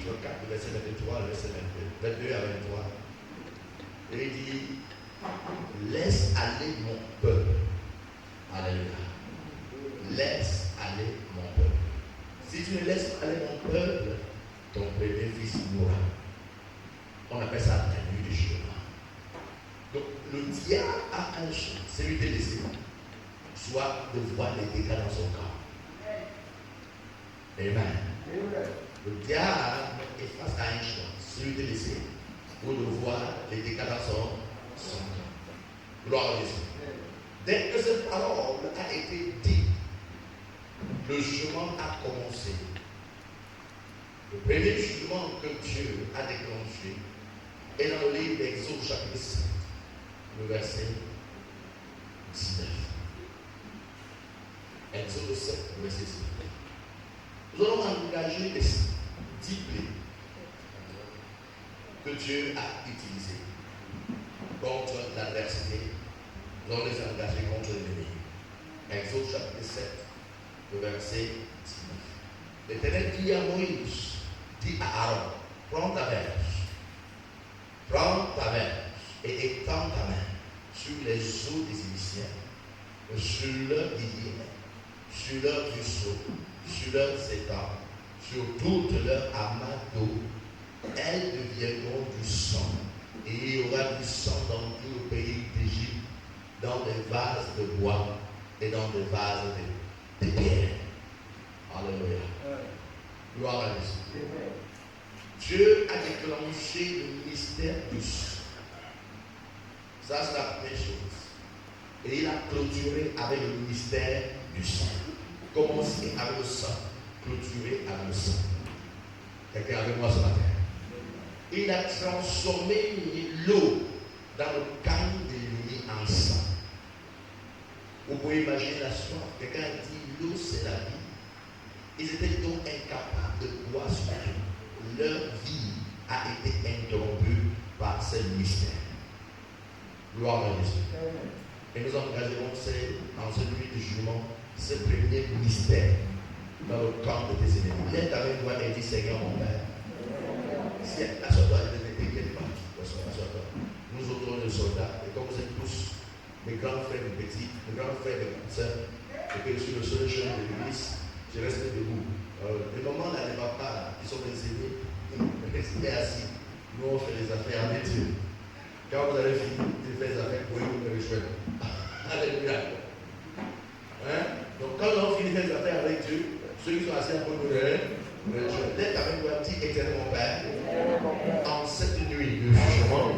chapitre 4, le verset 23, le verset 22 à 23. Et il dit, laisse aller mon peuple. Alléluia. Laisse aller mon peuple. Si tu ne laisses pas aller mon peuple, ton premier fils mourra. On appelle ça la nuit du jugement. Donc le diable a un choix, c'est lui de laisser, soit de voir les dégâts dans son corps. Amen. Le diable est face à un choix, celui de laisser, ou de voir les dégâts dans son corps. Gloire à Jésus. Dès que cette parole a été dite, le jugement a commencé. Le premier jugement que Dieu a déclenché est dans le livre d'Exode chapitre 7, le verset 19. Exode 7, le verset 19. Nous allons engager les 10 plaies que Dieu a utilisées contre l'adversité. Nous allons les engager contre l'ennemi. Exode chapitre 7, le verset 19. L'Éternel dit à Moïse, dit à Aaron, prends ta verge et étends ta main sur les eaux des Égyptiens, sur leurs rivières, sur leurs ruisseaux, sur leurs étangs, sur toutes leurs amas d'eau. Elles deviendront du sang, et il y aura du sang dans tout le pays d'Égypte, dans des vases de bois et dans des vases de pierre. Alléluia. Gloire à Jésus. Dieu a déclenché le mystère du sang. Ça, c'est la première chose. Et il a clôturé avec le mystère du sang. Commencez avec le sang, clôturé avec le sang. Quelqu'un avec moi ce matin. Il a transformé l'eau dans le camp de l'ennemi en sang. Vous pouvez imaginer la soif. Quelqu'un a dit l'eau c'est la vie. Ils étaient donc incapables de boire ce eau. Leur vie a été interrompue par ce mystère. Gloire à Jésus. Et nous engagerons dans cette nuit de jugement ce premier mystère dans le camp de tes ennemis. Lève avec moi et dis Seigneur mon Père. Si assois-toi, ne t'inquiète pas. Assois-toi. Nous autres les soldats, et comme vous êtes tous mes grands frères et petits, mes grands frères et petites sœurs, et que je suis le seul jeune de l'église, je reste debout. Les moments là, les papas là, qui sont des aînés, restez assis. Nous on fait les affaires avec Dieu. Quand vous avez fini de faire les affaires, vous pouvez vous rejoindre. Alléluia. Hein? Donc quand nous avons fini de faire les affaires avec Dieu, ceux qui sont assis à côté de nous, je lève avec moi, petit éternel mon Père, en cette nuit de jugement,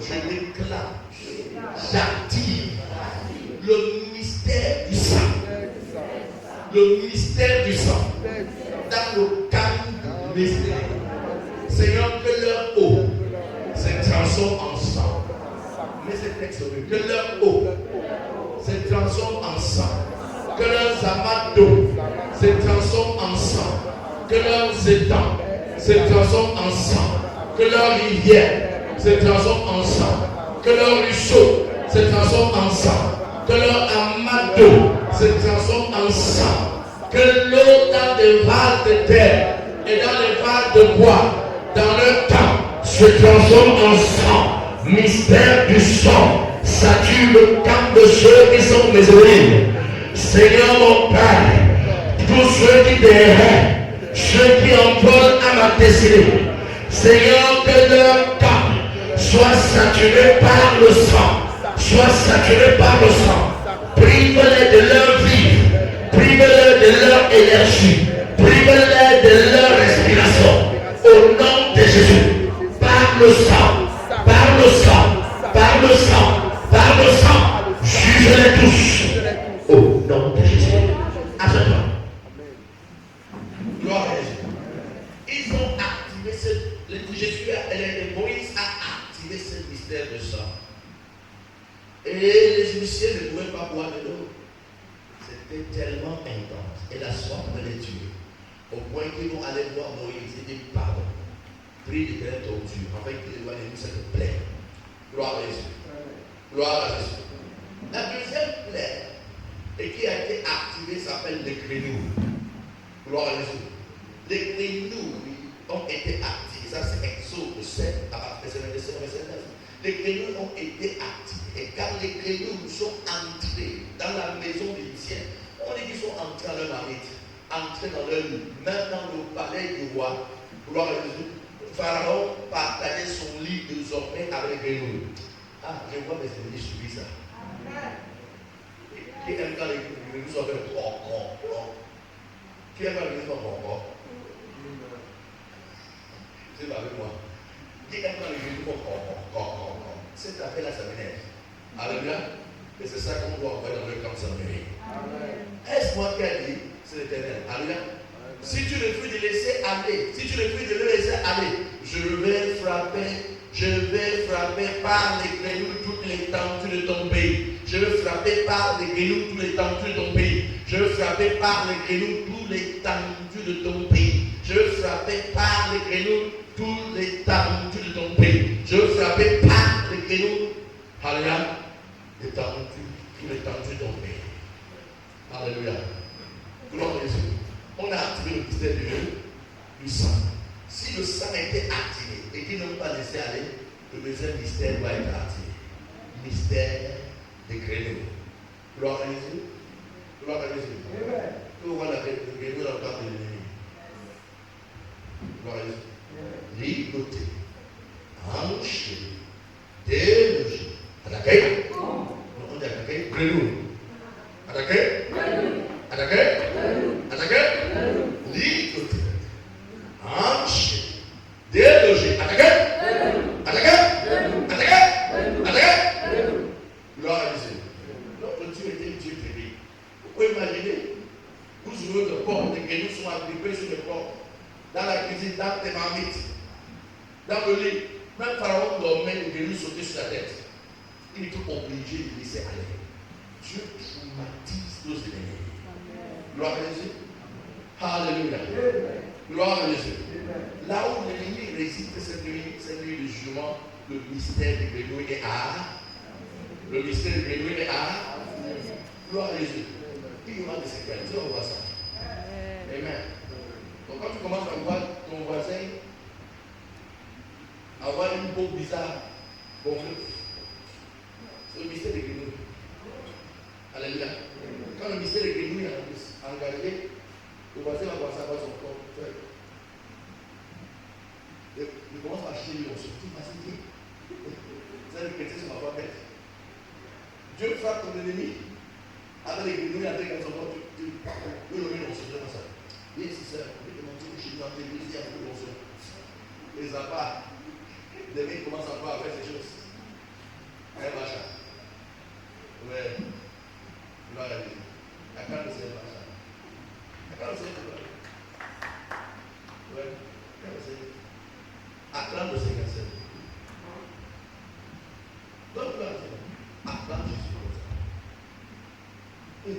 je déclenche, j'active le mystère du sang. Le mystère du sang. Dans le camp du mystère. Seigneur, que leur eau se transforme en sang. Mais c'est texte, que leur eau se transforme en sang. Que leurs amas d'eau se transforment en sang. Que leurs étangs se transforment en sang. Que leurs rivières se transforment en sang. Que leurs ruisseaux se transforment en sang. Que leur amas d'eau se transforme en sang. Que l'eau dans des vases de terre et dans les vases de bois, dans leur camp, se transforme en sang. Mystère du sang sature le camp de ceux qui sont mes ennemis. Seigneur mon Père, tous ceux qui déraient, ceux qui envolent à ma destinée, Seigneur, que leur camp soit saturé par le sang, soit saturé par le sang. Prive-les de leur vie, prive-les de leur énergie, prive-les de leur respiration. Au nom de Jésus, par le sang, par le sang, par le sang, par le sang, juge-les tous. Au nom de Jésus. Assieds-toi. Gloire à Jésus. Ils ont activé Moïse a activé ce mystère de sang. Et les Égyptiens ne pouvaient pas boire de l'eau. C'était tellement intense. Et la soif de les tuer. Au point qu'ils vont aller voir Moïse et dire pardon. Prie l'Éternel ton Dieu, afin qu'il éloigne de nous cette plaie. Gloire à Jésus. Gloire à Jésus. La deuxième plaie et qui a été activée s'appelle les grenouilles. Gloire à Jésus. Les grenouilles ont été activées. Ça, c'est Exode 7, à partir de verset 9. Les grenouilles ont été activées. Et quand les grenouilles sont entrées dans la maison des Égyptiens, on dit qu'ils sont entrés dans leur marmite, entrés dans leur lit, même dans le palais du roi. Gloire à Jésus. Pharaon partageait son lit désormais avec les grenouilles. Ah, je vois mes ennemis subir ça. Qui aime quand les grenouilles sont fait encore. Qui aime quand les grenouilles sont encore? C'est pas avec moi. Qui aime quand les grenouilles sont encore. Cette affaire-là, ça m'énerve. Alléluia. Et c'est ça qu'on doit envoyer dans le camp de Samuel. Est-ce moi qui a dit? C'est l'Éternel. Alléluia. Si tu refuses de laisser aller, si tu refuses de le laisser aller, je vais frapper par les grenouilles toute l'étendue de ton pays. Je vais frapper par les grenouilles toute l'étendue de ton pays. Je vais frapper par les grenouilles toute l'étendue de ton pays. Je vais frapper par les grenouilles toute l'étendue de ton pays. Je vais frapper par les grenouilles. Alléluia. Toute l'étendue de ton pays. Alléluia. Gloire à Jésus. On a activé le mystère du sang. Si le sang était activé et qu'ils n'ont pas laissé aller, le deuxième mystère doit être activé. Mystère des grenouilles. Gloire à Jésus. Gloire à Jésus. Vous voyez la grenouille dans le camp de l'ennemi. Gloire à Jésus. Ligoté, hanché, délogé. Attaqué. On dit attaqué. Grenouille. Attaqué. Attaqué. Attaqué. Ligoté, hanché, délogé. Attaqué. Attaqué. Attaqué. Attaqué. Gloire à Jésus. Notre Dieu était Dieu terrible. Vous pouvez imaginer, vous ouvrez le porte, les grenouilles sont agrippées sur le porte, dans la cuisine, dans tes marmites, dans le lit. Même Pharaon dormait, les grenouilles sautaient sur la tête. Il était obligé de laisser aller. Dieu traumatise nos ennemis. Gloire à Jésus. Alléluia. Gloire à Jésus. Là où l'ennemi résiste cette nuit de jugement, le mystère des grenouilles est à. Le mystère des grenouilles est à. Gloire à Jésus. Il y aura des séquelles. On voit ça. Amen. Donc quand tu commences à voir ton voisin avoir une peau bizarre, bon, c'est le mystère des grenouilles. Alléluia. Quand le mystère des grenouilles est engagé, le voisin va commencer à voir son corps. Il commence à chier, on se dit, vas-y, vous allez péter sur ma voix bête. Dieu frappe ton ennemi avec les grenouilles, avec son corps, tu le mets dans ce jeu comme ça. Oui, c'est ça, on peut te montrer que je suis dans tes églises, il y a beaucoup de monstres. Les appâts, les mecs commencent à voir avec ces choses. Un machin. Ouais. Gloire à Dieu. La carte de c'est machin. La carte de c'est quoi? Ouais. La carte de c'est. Acclame le Seigneur. Donc, gloire à Dieu. Acclame Jésus comme ça. Il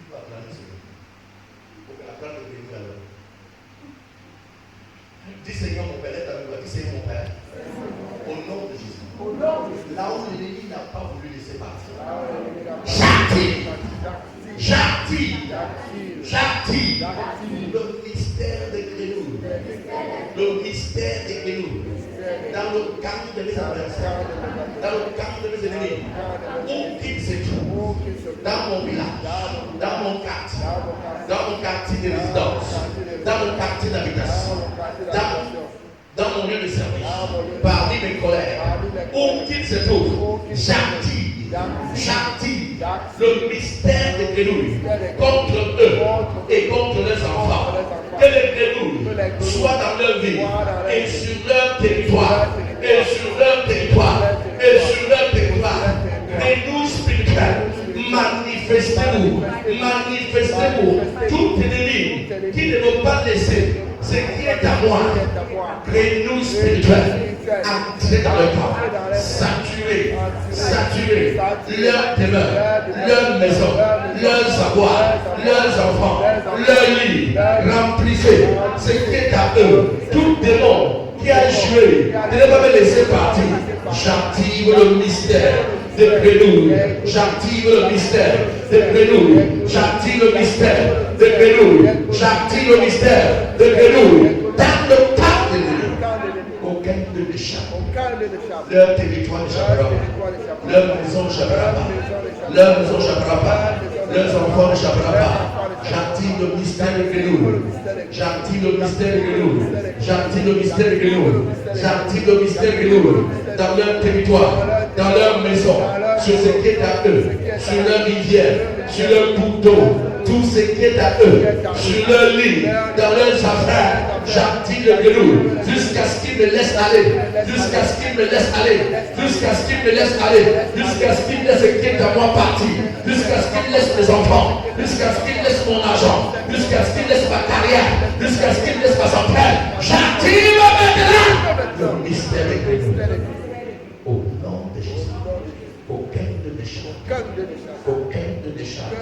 faut acclamer le Seigneur. Pour que acclame le Seigneur alors. Dis Seigneur mon Père, lève ta voix. Dis Seigneur mon Père. Au nom de Jésus. Là où l'ennemi n'a pas voulu laisser partir. J'active le mystère des grenouilles. Le mystère des grenouilles. Dans le camp de mes adversaires. Dans le camp de mes ennemis. Où qu'ils se trouvent. Dans mon village. Dans mon quartier. Dans mon quartier de résidence. Dans mon quartier d'habitation. Dans mon lieu de service, parmi mes collègues, où qu'ils se trouvent, j'active le mystère des grenouilles contre eux et contre leurs enfants. Que les grenouilles soient dans leur vie et sur leur territoire, et sur leur territoire, et sur leur territoire. Grenouilles spirituelles, manifestez-vous, tout ennemi qui ne veut pas laisser ce qui est à moi, grenouilles spirituelles, entrer dans le corps, saturer leur demeure, leur maison, leurs avoirs, leurs enfants, leur lit, remplissez ce qui est à eux, tout démon qui a joué, de ne pas me laisser partir. J'active le mystère des grenouilles, j'active le mystère de grenouilles. J'active le mystère de grenouilles. J'active le mystère de grenouilles. Dans le camp de grenouilles. Aucun ne l'échappe. Leur territoire n'échappera pas. Leur maison n'échappera pas. Leur maison n'échappera pas. Leurs enfants n'échappera pas. J'active le mystère de grenouilles. J'active le mystère de grenouilles. J'active le mystère de grenouilles. J'active le mystère de grenouilles. Dans leur territoire, dans leur maison, sur ce qui est à eux, sur leur rivière, sur leur couteau, tout ce qui est à eux, sur leur lit, dans leurs affaires, j'active le grenouille jusqu'à ce qu'ils me laissent aller, jusqu'à ce qu'ils me laissent aller, jusqu'à ce qu'ils me laissent aller, jusqu'à ce qu'ils laissent ce qui est à moi partir, jusqu'à ce qu'ils laissent mes enfants, jusqu'à ce qu'ils laissent mon argent, jusqu'à ce qu'ils laissent ma carrière, jusqu'à ce qu'ils laissent ma santé. J'active maintenant le mystère des grenouilles. Au nom de Jésus, aucun ne l'échappe, aucun ne l'échappe,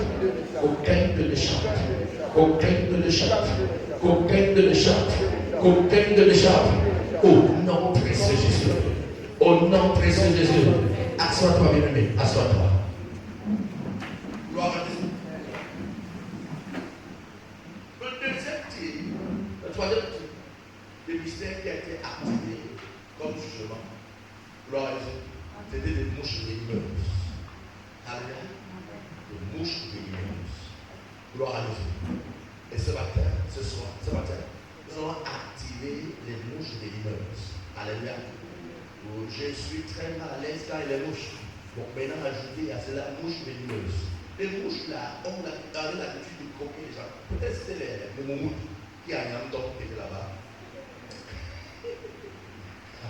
aucun ne l'échappe, aucun ne l'échappe, aucun ne l'échappe, aucun ne l'échappe. Au nom précieux Jésus, au nom précieux Jésus, assois-toi bien-aimé, assois-toi. Gloire à Dieu. Le deuxième type, le troisième type, le mystère qui a été activé comme jugement. Gloire à Dieu. C'était des mouches venimeuses. Alléluia. Des mouches venimeuses. Gloire à Dieu. Et ce matin, ce soir, nous allons activer les mouches venimeuses. Alléluia. Je suis très mal à l'aise quand il y a les mouches. Donc maintenant, ajouter à cela mouches venimeuses. Les mouches là ont l'habitude de croquer les gens. Peut-être c'était les moumoutes qui a un homme qui était là-bas.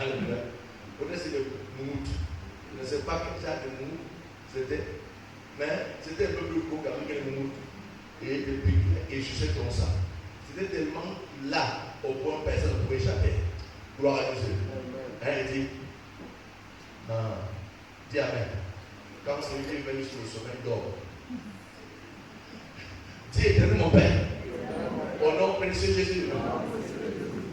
Alléluia. Peut-être c'est le moumout. Je ne sais pas quel genre de moumout c'était, mais c'était un peu plus gros que les moumout. Et je sais comme ça. C'était tellement là au point où personne ne pouvait échapper. Gloire à Dieu. Hein, il dit, dis Amen. Quand celui qui est venu sur le sommet dort. Dis éternel mon Père, au nom précieux de Jésus,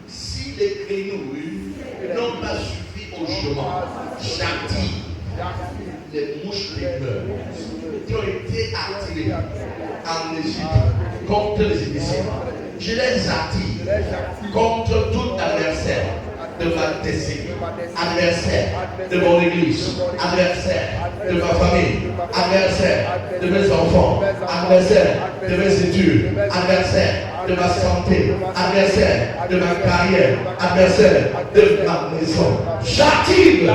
si les grenouilles n'ont pas suffi au jugement, j'active les mouches venimeuses qui ont été activées en Égypte contre les Égyptiens. Je les active contre tout adversaire de ma destinée, adversaire de mon église, adversaire de ma famille, adversaire de mes enfants, adversaire de mes études, adversaire de ma santé, adversaire de ma carrière, adversaire de ma maison. J'active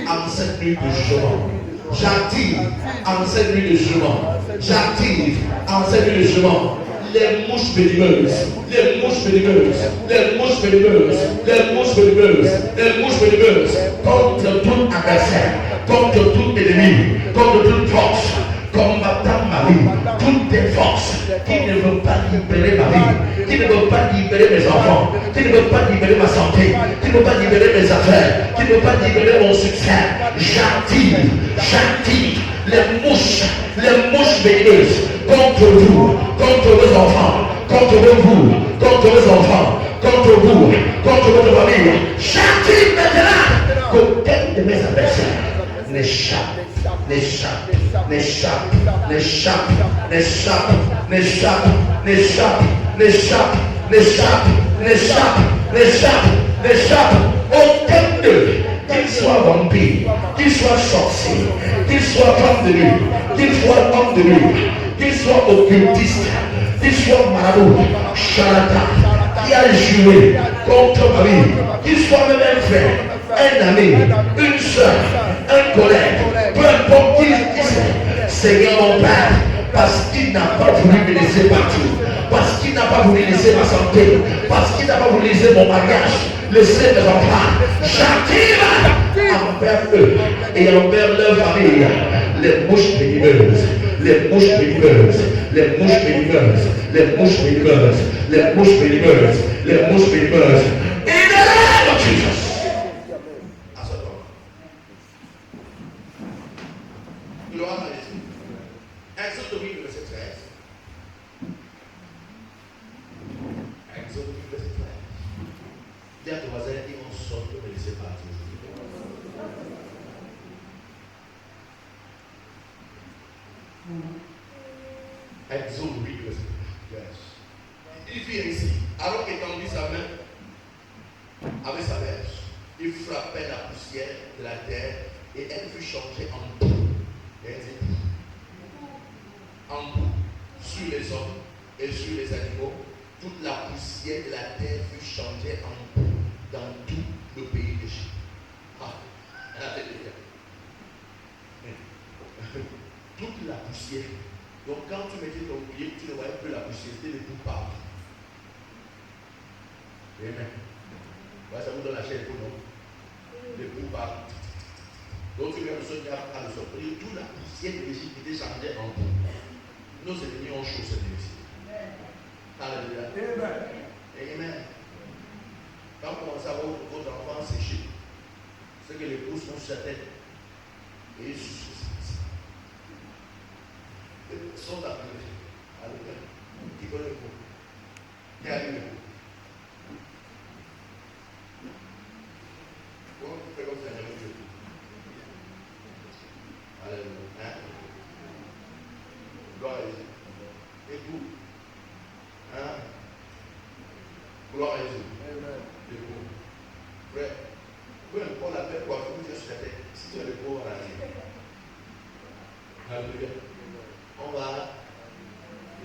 en cette nuit de jugement. J'active en cette nuit de jugement. J'active en cette nuit de jugement. Les mouches venimeuses, les mouches venimeuses, les mouches venimeuses, les mouches venimeuses, les mouches venimeuses, contre tout adversaire, contre tout ennemi, contre toute force, combattant ma vie, toutes les forces qui ne veulent pas libérer ma vie, qui ne veulent pas libérer mes enfants, qui ne veulent pas libérer ma santé, qui ne veulent pas libérer mes affaires, qui ne veulent pas libérer mon succès. J'active les mouches venimeuses contre vous, contre vos enfants, contre vous, contre vos enfants, contre vous, contre votre famille. J'active maintenant qu'aucun de mes adversaires n'échappe, n'échappe, n'échappe, n'échappe, n'échappe, n'échappe, n'échappe, n'échappe, n'échappe, n'échappe, n'échappe, n'échappe. Aucun d'eux, qu'il soit vampire, qu'il soit sorcier, qu'il soit femme de nuit, qu'il soit homme de nuit, qu'il soit occultiste, qu'il soit marabout, charlatan, qui a joué contre ma vie, qu'il soit même un frère, un ami, une soeur, un collègue, peu importe qui c'est, Seigneur mon Père, parce qu'il n'a pas voulu me laisser partir, parce qu'il n'a pas voulu laisser ma santé, parce qu'il n'a pas voulu laisser mon mariage, laisser mes enfants, j'active envers eux et envers leur famille les mouches venimeuses, les mouches venimeuses, les mouches venimeuses, les mouches venimeuses, les mouches venimeuses, les mouches venimeuses. In the name of Jesus. Gloire à Jésus. Exode 8, verset 13. Exode 8, verset 13. Dis à ton voisin, et on sort de me laisser partir. Exode 8, verset 1. Il fit ainsi. Alors qu'il tendit sa main avec sa verge, il frappait la poussière de la terre et elle fut changée en boue. En boue sur les hommes et sur les animaux. Toute la poussière de la terre fut changée en boue dans tout le pays d'Égypte. Toute la poussière. Donc quand tu mettais ton pied, tu ne voyais plus la poussière, c'était les bouts partout. Amen. Ouais, ça vous donne la chair pour nous. Les bouts partout. Donc tu regardes le sol à le sortir, toute la poussière de l'Égypte était changée en boue. Nos ennemis ont chaud cette nuit. Alléluia. Amen. Quand vous commencez à voir votre enfant sécher, c'est que les pouces sont sur sa tête. Et ils sont appelés. Alléluia. Qui connaît le coup? Qui a eu le coup? Comment tu fais comme ça, jamais vu le coup? Alléluia. Gloire à Jésus. Et vous? Gloire à Jésus. Et vous? Frère, peu importe la paix coiffure que tu as sur la tête, si tu as le corps à la vie. Alléluia. On va.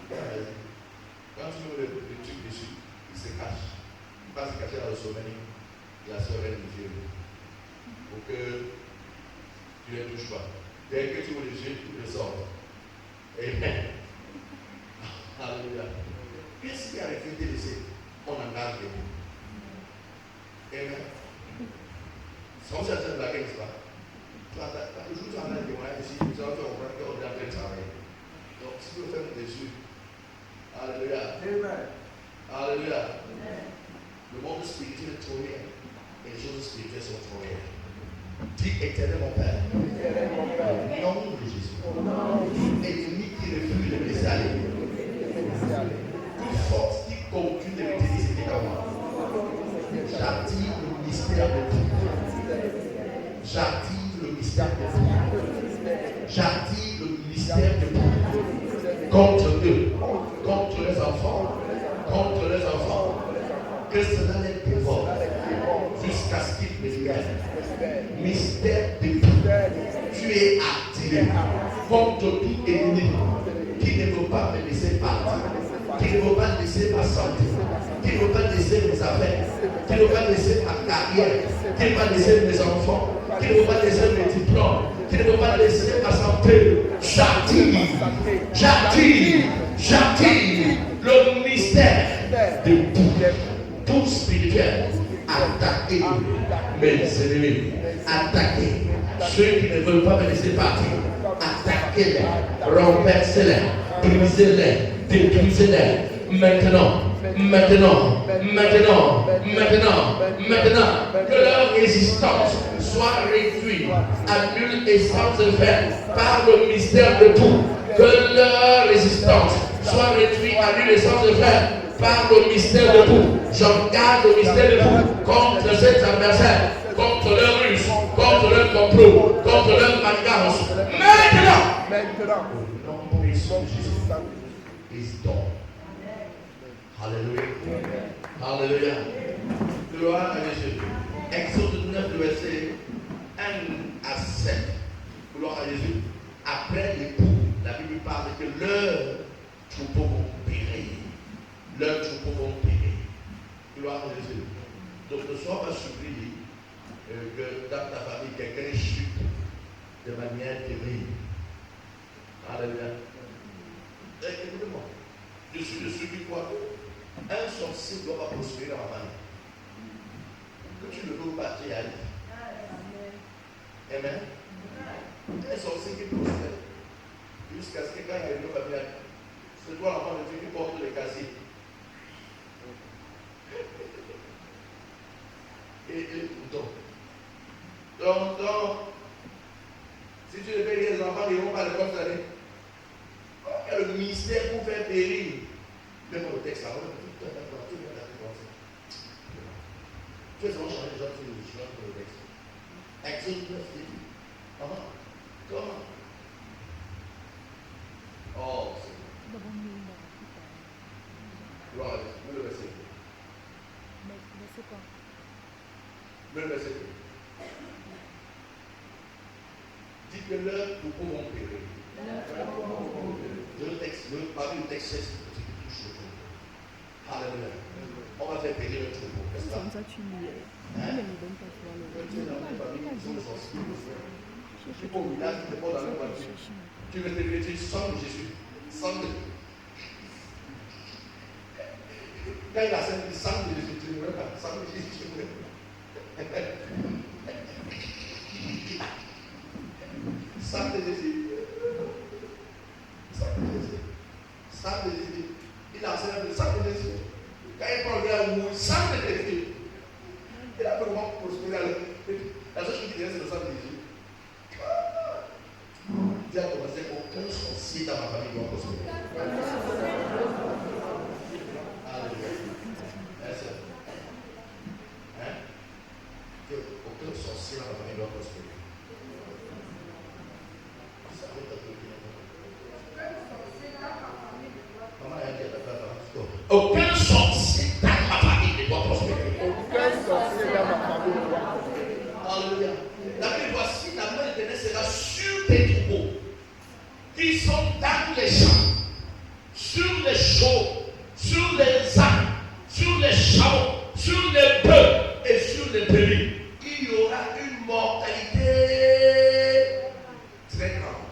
Quand tu mets le truc dessus, il se cache. Il va se cacher dans le sommeil de la sœur reine de Dieu. Pour que tu ne touches pas. Dès que tu ouvres les yeux, tu le sors. Amen. Alléluia. Qu'est-ce qui a refusé de laisser? On engage les mots. Amen. Sans certaines blagues, n'est-ce pas? Le jour où tu en as des moyens ici, tu vas comprendre qu'on est en train de travailler. Donc, si tu veux faire des yeux, alléluia. Amen. Alléluia. Le monde spirituel est trop rien. Et les choses spirituelles sont trop rien. Dis éternel mon Père. Au nom de Jésus. Ennemi qui refuse de me laisser aller. Toute force qui continue de me tenir, c'était comme moi. J'attire le ministère de Dieu. J'attire le ministère de Dieu. J'attire le ministère de Dieu. Contre eux, contre les enfants, contre les enfants. Que cela les dévore jusqu'à ce qu'ils me libèrent. Mystère de Dieu. Tu es attiré contre tout ennemi qui ne veut pas me laisser partir, qui ne veut pas laisser ma santé, qui ne veut pas laisser mes affaires, qui ne veut pas laisser ma carrière, qui ne veut pas laisser mes enfants, qui ne veut pas laisser mes diplômes, qui ne veut pas laisser ma santé. J'attire le mystère de tout spirituel. Attaquer mes ennemis, attaquer ceux qui ne veulent pas me laisser partir, attaquez-les, renversez-les, brisez-les, détruisez-les. Maintenant, que leur résistance soit réduite à nulle et sans effet par le mystère de tout. Que leur résistance soit réduite à nulle et sans effet par le mystère de tout. J'engage le mystère de tout contre cet adversaire, contre leur ruse, contre leur complot, contre leur manigance. Maintenant, au nom de Jésus, is done. Alléluia. Alléluia. Gloire à Jésus. Exode 9, verset 1 à 7. Gloire à Jésus. Après les coups, la Bible parle que leurs troupeaux vont périr. Leurs troupeaux vont périr. Gloire à Jésus. Donc ne sois pas surpris que dans ta famille, quelqu'un chute de manière terrible. Alléluia. Écoutez-moi. Je suis de ceux qui croient qu'un sorcier ne doit pas prospérer dans ma famille. Que tu ne veux pas, tu y aller. Amen. Un sorcier qui prospère jusqu'à ce que quand il y a une famille, c'est toi l'enfant de Dieu qui porte les casiers. Et les boutons. Donc, si tu ne fais les enfants, ils ne vont pas à l'école cette année. Il y a le ministère pour faire périr. Même le texte, là, tout le monde a fait comme ça. Tu vas changer les gens pour le texte. Exode 9, comment? Oh, c'est bon. Le verset 2. Dites que leurs troupeaux vont périr. Je veux parler du texte 16 qui touche le troupeau. Alléluia. On va faire périr le troupeau, n'est-ce pas? Je suis pas au village, tu ne pas dans la voiture. Tu veux te lever, tu sang de Jésus. Sang de. Quand il a servi le sang de Jésus, tu ne veux pas. Sang de Jésus, tu ne veux pas. Sang de Jésus. Sang de Jésus. Sang de Jésus. Il a servi le sang de Jésus. Quand il prend le gars au mouille, sang de Jésus. Il a fait comment prospérer. La seule chose qui reste, c'est le sang de Jésus. Dieu a commencé aucun sorcier dans ma famille doit prospérer. Alléluia. Hein? Que aucun sorcier dans ma famille doit prospérer. Ça va être maman a dit à ta femme, aucun sorcier dans ma famille ne doit prospérer. Aucun sorcier dans ma famille ne doit prospérer. Alléluia. La Bible, voici la main de l'Éternel sera sur tes troupeaux qui sont dans les champs, sur les chevaux, sur les ânes, sur les chameaux, sur les bœufs et sur les brebis. Il y aura une mortalité très grande.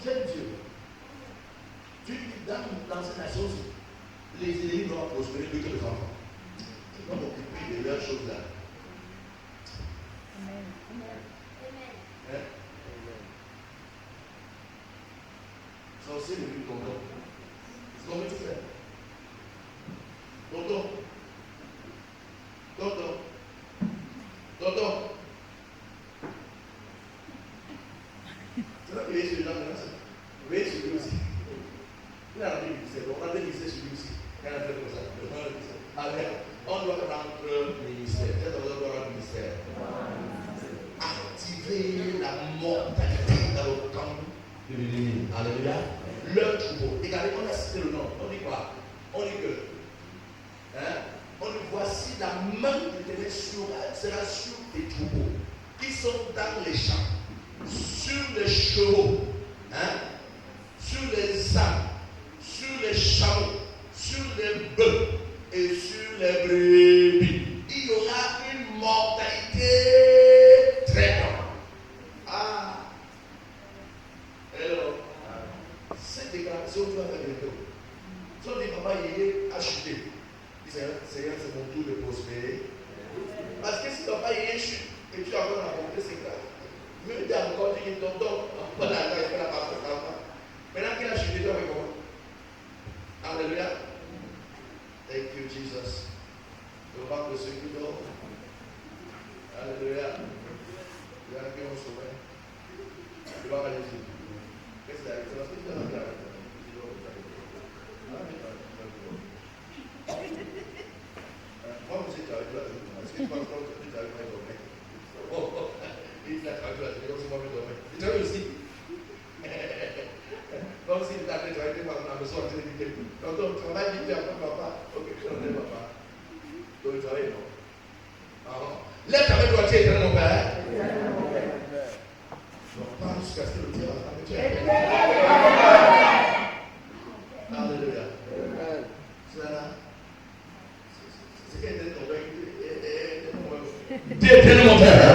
J'aime Dieu. Dieu dit dans cette nation, les ennemis vont prospérer plus que les enfants. Ils vont m'occuper de leurs choses là. Amen. Hein? Sorcier ne plus tonton. C'est combien tu fais? Tonton. Tonton. Tonton. C'est là que veillez sur les gens maintenant. Veillez sur lui aussi. Il a rendu le ministère. Donc on a des ministères sur lui aussi. Quand on a fait comme ça. Allez, on doit rendre le ministère. Peut-être on doit rendre le ministère. Activer la mortalité dans le camp de l'ennemi. Alléluia. Leur troupeau. Regardez, on a cité le nom. On dit quoi? On dit que. Hein? On dit voici la main de l'Éternel sera sur les troupeaux qui sont dans les champs, sur les chevaux, hein? Sur les ânes, sur les chameaux, sur les bœufs et sur les brebis. Il y aura une mortalité très grande. Ah! Alors, cette déclaration, tu vas faire bientôt. Si on dit papa, il est acheté. Seigneur, c'est mon tour de prospérer. Parce que si papa, il est chute et tu as encore rencontré, c'est grave. Même tu as encore dit tonton, voilà, il fait la partie de papa. Maintenant qu'il a chuté, tu vas faire comment? Alléluia. Thank you, Jesus. Je parle de ceux qui dorment. Alléluia. Il y a qui ont sauvé. Je vais aller ici. Qu'est-ce que c'est? C'est parce que tu as la moi aussi, tu as vu la journée. Est-ce que tu penses que tu as vu la journée? Oh, il a vu la journée, c'est moi qui dormais. Tu as vu aussi? Moi aussi, il a vu la journée, par la maison, tu as dit donc, tu travailles vite, tu as papa. Ok, tu as dit papa. Donc, tu travailles, non? Lève ta main droite, éternel mon Père. Donc, parle jusqu'à ce que le Dieu va t'amener. Alléluia. D'éternel mon Père,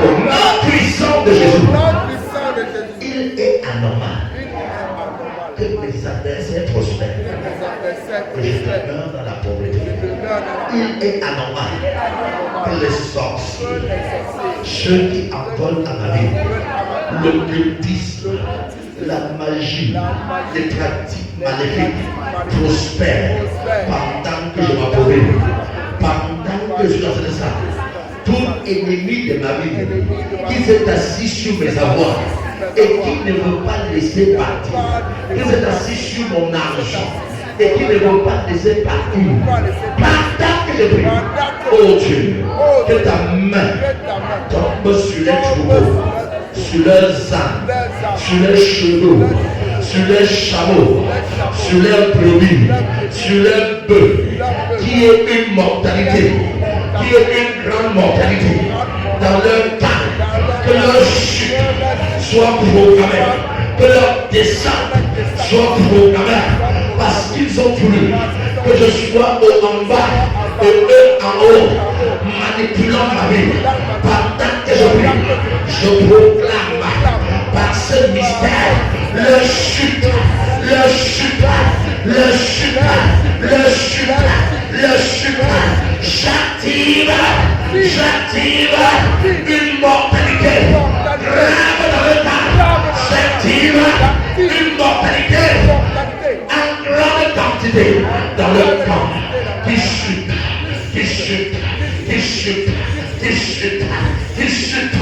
au nom puissant de Jésus, il est anormal que mes adversaires prospèrent et je demeure dans la pauvreté. Il est anormal que les sorciers, ceux qui abonnent à ma vie, l'occultisme, la magie, les pratiques maléfiques prospèrent pendant que je m'appauvris, pendant que je suis dans ce sang. Tout ennemi de ma vie qui s'est assis sur mes avoirs et qui ne veut pas laisser partir, qui s'est assis sur mon argent et qui ne veut pas laisser partir, pendant que je prie, oh Dieu, que ta main tombe sur les troupeaux, sur leurs ânes, sur les chevaux, sur les chameaux, sur leurs brebis, sur leurs bœufs, qui est une mortalité, qui est une grande mortalité dans leur cas, que leur chute soit programmée, que leur descente soit programmée, parce qu'ils ont voulu que je sois eux en bas et eux en haut, manipulant ma vie. Pendant que je prie, je proclame par ce mystère le chute, le chute, le chute, le chute, le chute. J'active une mortalité grave dans le temps. J'active une mortalité en grande quantité dans le temps qui chute, qui chute, qui chute, qui chute, qui chute,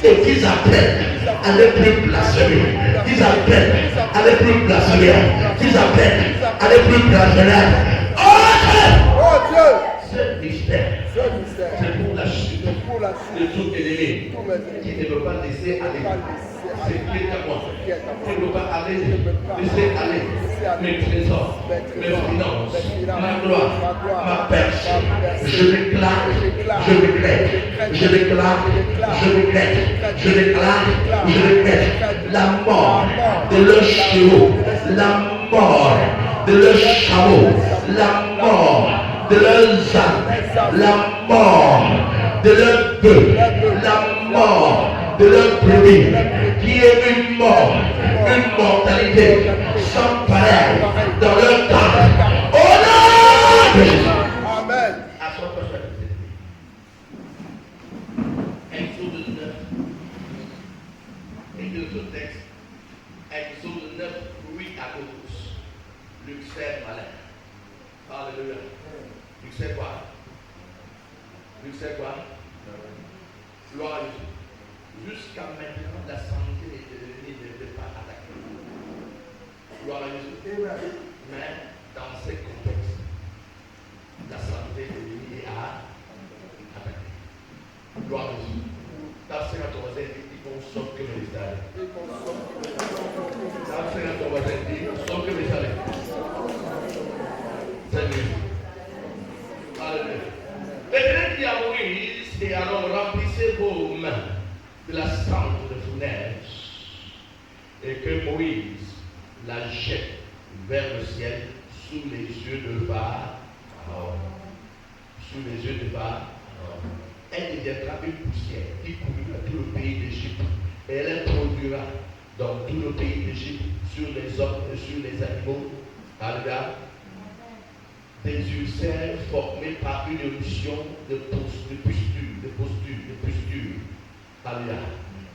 et qu'ils appellent à ne plus blasphémer, qu'ils appellent à ne plus blasphémer, qu'ils appellent à ne plus blasphémer. Oh Dieu! Ce mystère, c'est pour la chute de tout ennemi qui ne veut pas laisser aller. C'est qui est à moi. Qui ne veut pas aller, laisser aller mes trésors, mes finances, ma gloire, ma perche. Je déclare, je déclare, je déclare, je déclare, je déclare, je déclare la mort de leurs chevaux, la mort de leurs chameaux, la mort de leurs ânes, la mort de leurs bœufs, la mort de leur brebis, qui est une mort, une mortalité sans pareil dans leur temps. Oh non! Amen. À son prochain. Exode 9. Et de ce texte, Exode 9, 8 à 12. Luc 7, malin. Alléluia. Luc 7 quoi? Luc 7 quoi? Gloire à Dieu. Jusqu'à maintenant, la santé de l'ennemi ne peut pas attaquer. Gloire à Jésus. Mais dans ces contextes, la santé de l'ennemi est à attaquer. Gloire à Jésus. Dans ce cas, ton voisin dit, il consomme que mes stades. Dans ce cas, ton voisin dit, il consomme que mes stades. C'est lui. Alléluia. L'Éternel dit à Moïse, et alors remplissez vos mains de la cendre de fournaise, et que Moïse la jette vers le ciel sous les yeux de Pharaon. Sous les yeux de Pharaon. Elle deviendra une poussière qui couvrira tout le pays d'Égypte, et elle produira dans tout le pays d'Égypte, sur les hommes et sur les animaux, alléluia, des ulcères formés par une éruption de pustule. Alléluia.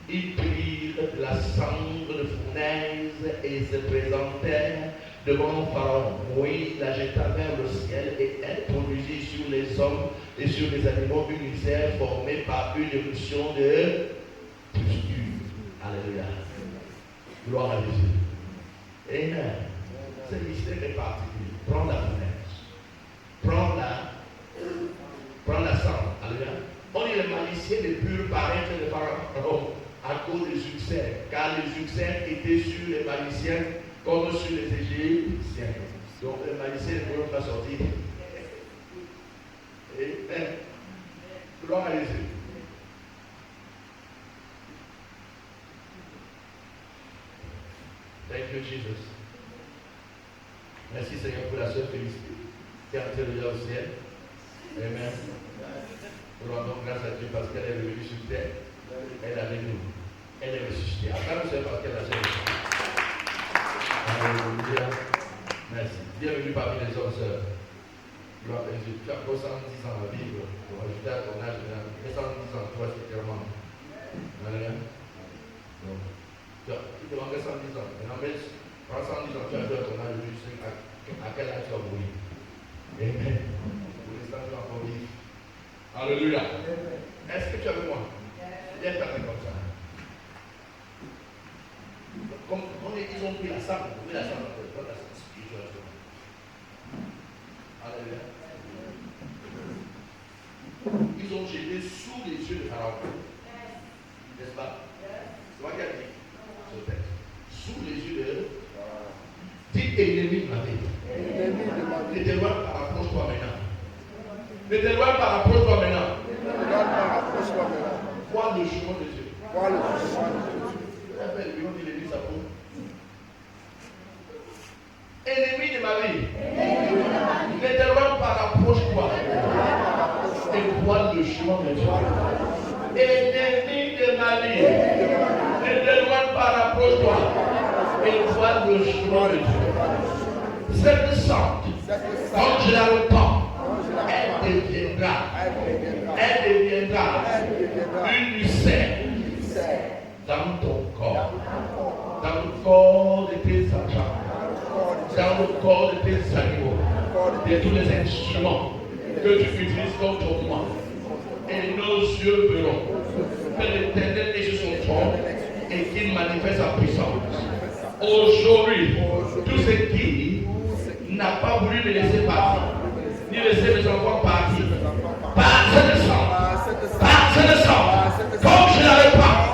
Ils prirent de la cendre de fournaise et se présentèrent devant Pharaon. Moïse la jeta vers le ciel et elle produisit sur les hommes et sur les animaux une ulcère formée par une éruption de pustule. Alléluia. Gloire à Jésus. Amen. Ce mystère est particulier. Prends la fournaise. Prends la cendre. Alléluia. On dit les maliciens ne purent paraître de Pharaon à cause des ulcères, car les ulcères étaient sur les maliciens comme sur les Égyptiens. Donc les maliciens ne pourront pas sortir. Amen. Gloire à Jésus. Thank you, Jesus. Merci Seigneur pour la sœur Félicité qui est entrée déjà au ciel. Amen. Nous rendons grâce à Dieu parce qu'elle est revenue sur terre. Elle est avec nous. Elle est ressuscitée. Acclame le parce qu'elle a fait. Alléluia. Merci. Bienvenue parmi les hommes sœurs. Gloire à Jésus. Tu as encore 110 ans à vivre pour ajouter à ton âge. 110 ans, toi, c'est clairement. Alléluia. Donc, tu te manques 110 ans. Maintenant, mais en 110 ans, tu as joué à ton âge. Tu sais à quel âge tu vas mourir. Amen. Pour l'instant, tu vas encore vivre. Alléluia. Est-ce que tu es avec moi? Viens faire comme ça. Comme ils ont pris la sable, spirituelle. Alléluia. Ils ont jeté sous les yeux de Pharaon. N'est-ce pas? C'est moi qui ai dit ce texte. Sous les yeux de dit ennemi de ma vie. Ennemi de ma vie. Rapproche-toi maintenant. Ne t'éloigne pas, rapproche-toi maintenant. Vois le chemin de Dieu. L'église à vous. Ennemi de ma vie. Ne t'éloigne pas, rapproche-toi. Et vois le chemin de Dieu. Ennemi de ma vie. Ne t'éloigne pas, rapproche-toi. Et vois le chemin de Dieu. Cette sorte, quand je la repens, elle deviendra une lucette dans ton corps de tes agents, dans le corps de tes animaux, de tous les instruments que tu utilises contre moi. Et nos yeux verront que l'Éternel est sur son trône et qu'il manifeste sa puissance. Aujourd'hui, tout ce qui n'a pas voulu me laisser partir, ni laisser mes enfants partir, par cette sang, comme je la répands,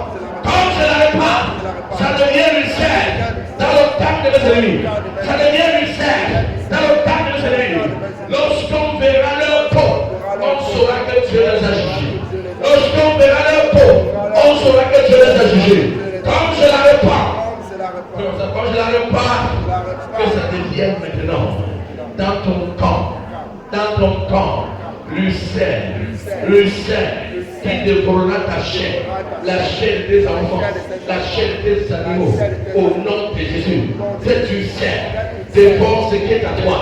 ça devient une scène dans le camp de mes ennemis. Ça devient une scène dans le camp de mes ennemis. Lorsqu'on verra leur peau, on saura que Dieu les a jugés. Lorsqu'on verra leur peau, on saura que Dieu les a jugés. Comme je la répands, que ça devienne maintenant dans ton camp, le sel qui dévorera ta chair, la chair des enfants, la chair des animaux, au nom de Jésus. C'est du sel, dévore ce qui est à toi,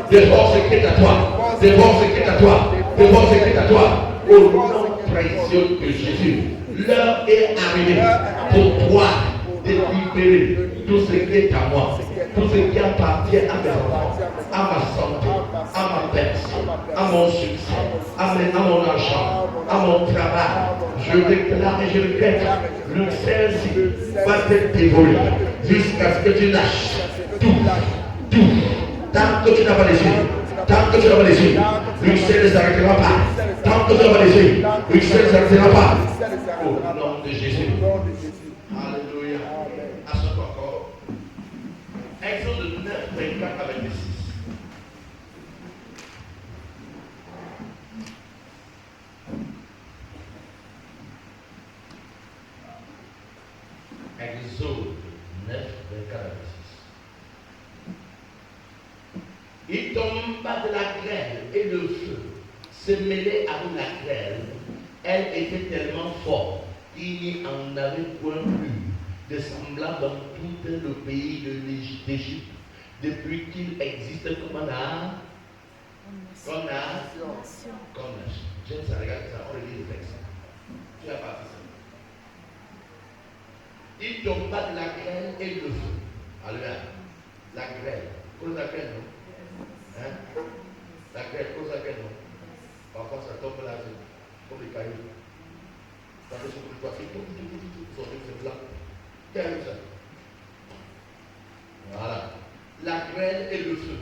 dévore ce qui est à toi, dévore ce qui est à toi, dévore ce qui est à toi, au nom précieux de Jésus. L'heure est arrivée pour toi de libérer tout ce qui est à moi, tout ce qui appartient à mes enfants, à ma santé, à ma personne, à mon succès, à mon argent, à mon travail. Je déclare et je répète, le celle-ci va être dévolé jusqu'à ce que tu lâches tout. Tant que tu n'as pas les yeux, Bruxelles ne s'arrêtera pas. Tant que tu n'as pas les yeux, Bruxelles ne s'arrêtera pas. Au nom de Jésus. Alléluia. À ce encore. Exode 9, 24 à 26. Exode 9, 24 à 26. Il tomba de la grêle et le feu se mêlait avec la grêle. Elle était tellement forte qu'il n'y en avait point plus de semblable dans tout le pays d'Égypte, depuis qu'il existe comme un art. J'aime ça, regarde ça, on lit le texte. Tu as parti ça. Il tomba de la grêle et le feu. Alléluia. La grêle. Cause la grêle, non? Hein? La grêle, cause la grêle, non? Parfois ça tombe là, comme les cailloux. Ça fait sur le toit, c'est tout, c'est blanc. Qu'est-ce que ça? Voilà. La grêle et le feu.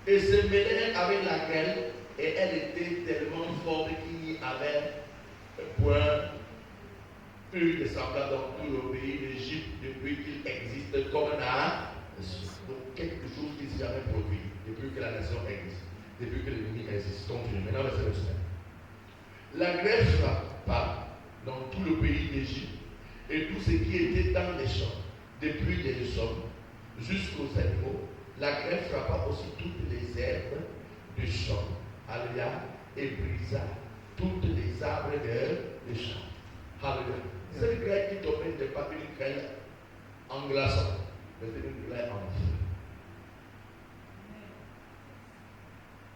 Et se mêlait avec la grêle, et elle était tellement forte qu'il n'y avait point eu de semblable dans tout le pays d'Égypte depuis qu'il existe comme un art. Donc quelque chose qui ne s'est jamais produit depuis que la nation existe, depuis que l'ennemi existe. Continue. Maintenant, verset 9. La grêle frappa dans tout le pays d'Égypte et tout ce qui était dans les champs, depuis les hommes jusqu'aux animaux. La grêle frappa aussi toutes les herbes du champ, alléluia, et brisa toutes les arbres des champs. Alléluia. Cette grêle qui tombait n'était pas une grêle en glaçon, mais c'était une grêle en feu.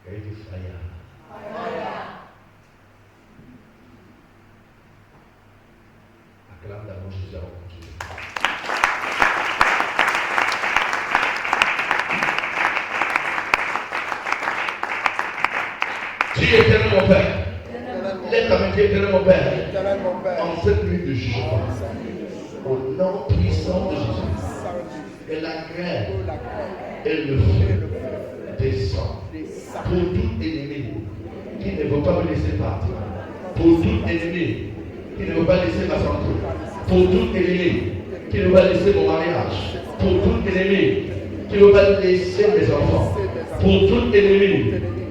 Grêle de fire. Acclame d'amour Jésus à continuer. Dis éternel mon Père. Lève ta main, dis éternel mon Père. En cette nuit de jugement, au nom puissant de Jésus, que la grêle et le feu descendent pour tout ennemi qui ne veut pas me laisser partir, pour tout ennemi qui ne veut pas laisser ma santé, pour tout ennemi qui ne veut pas laisser mon mariage, pour tout ennemi qui ne veut pas laisser mes enfants, pour tout ennemi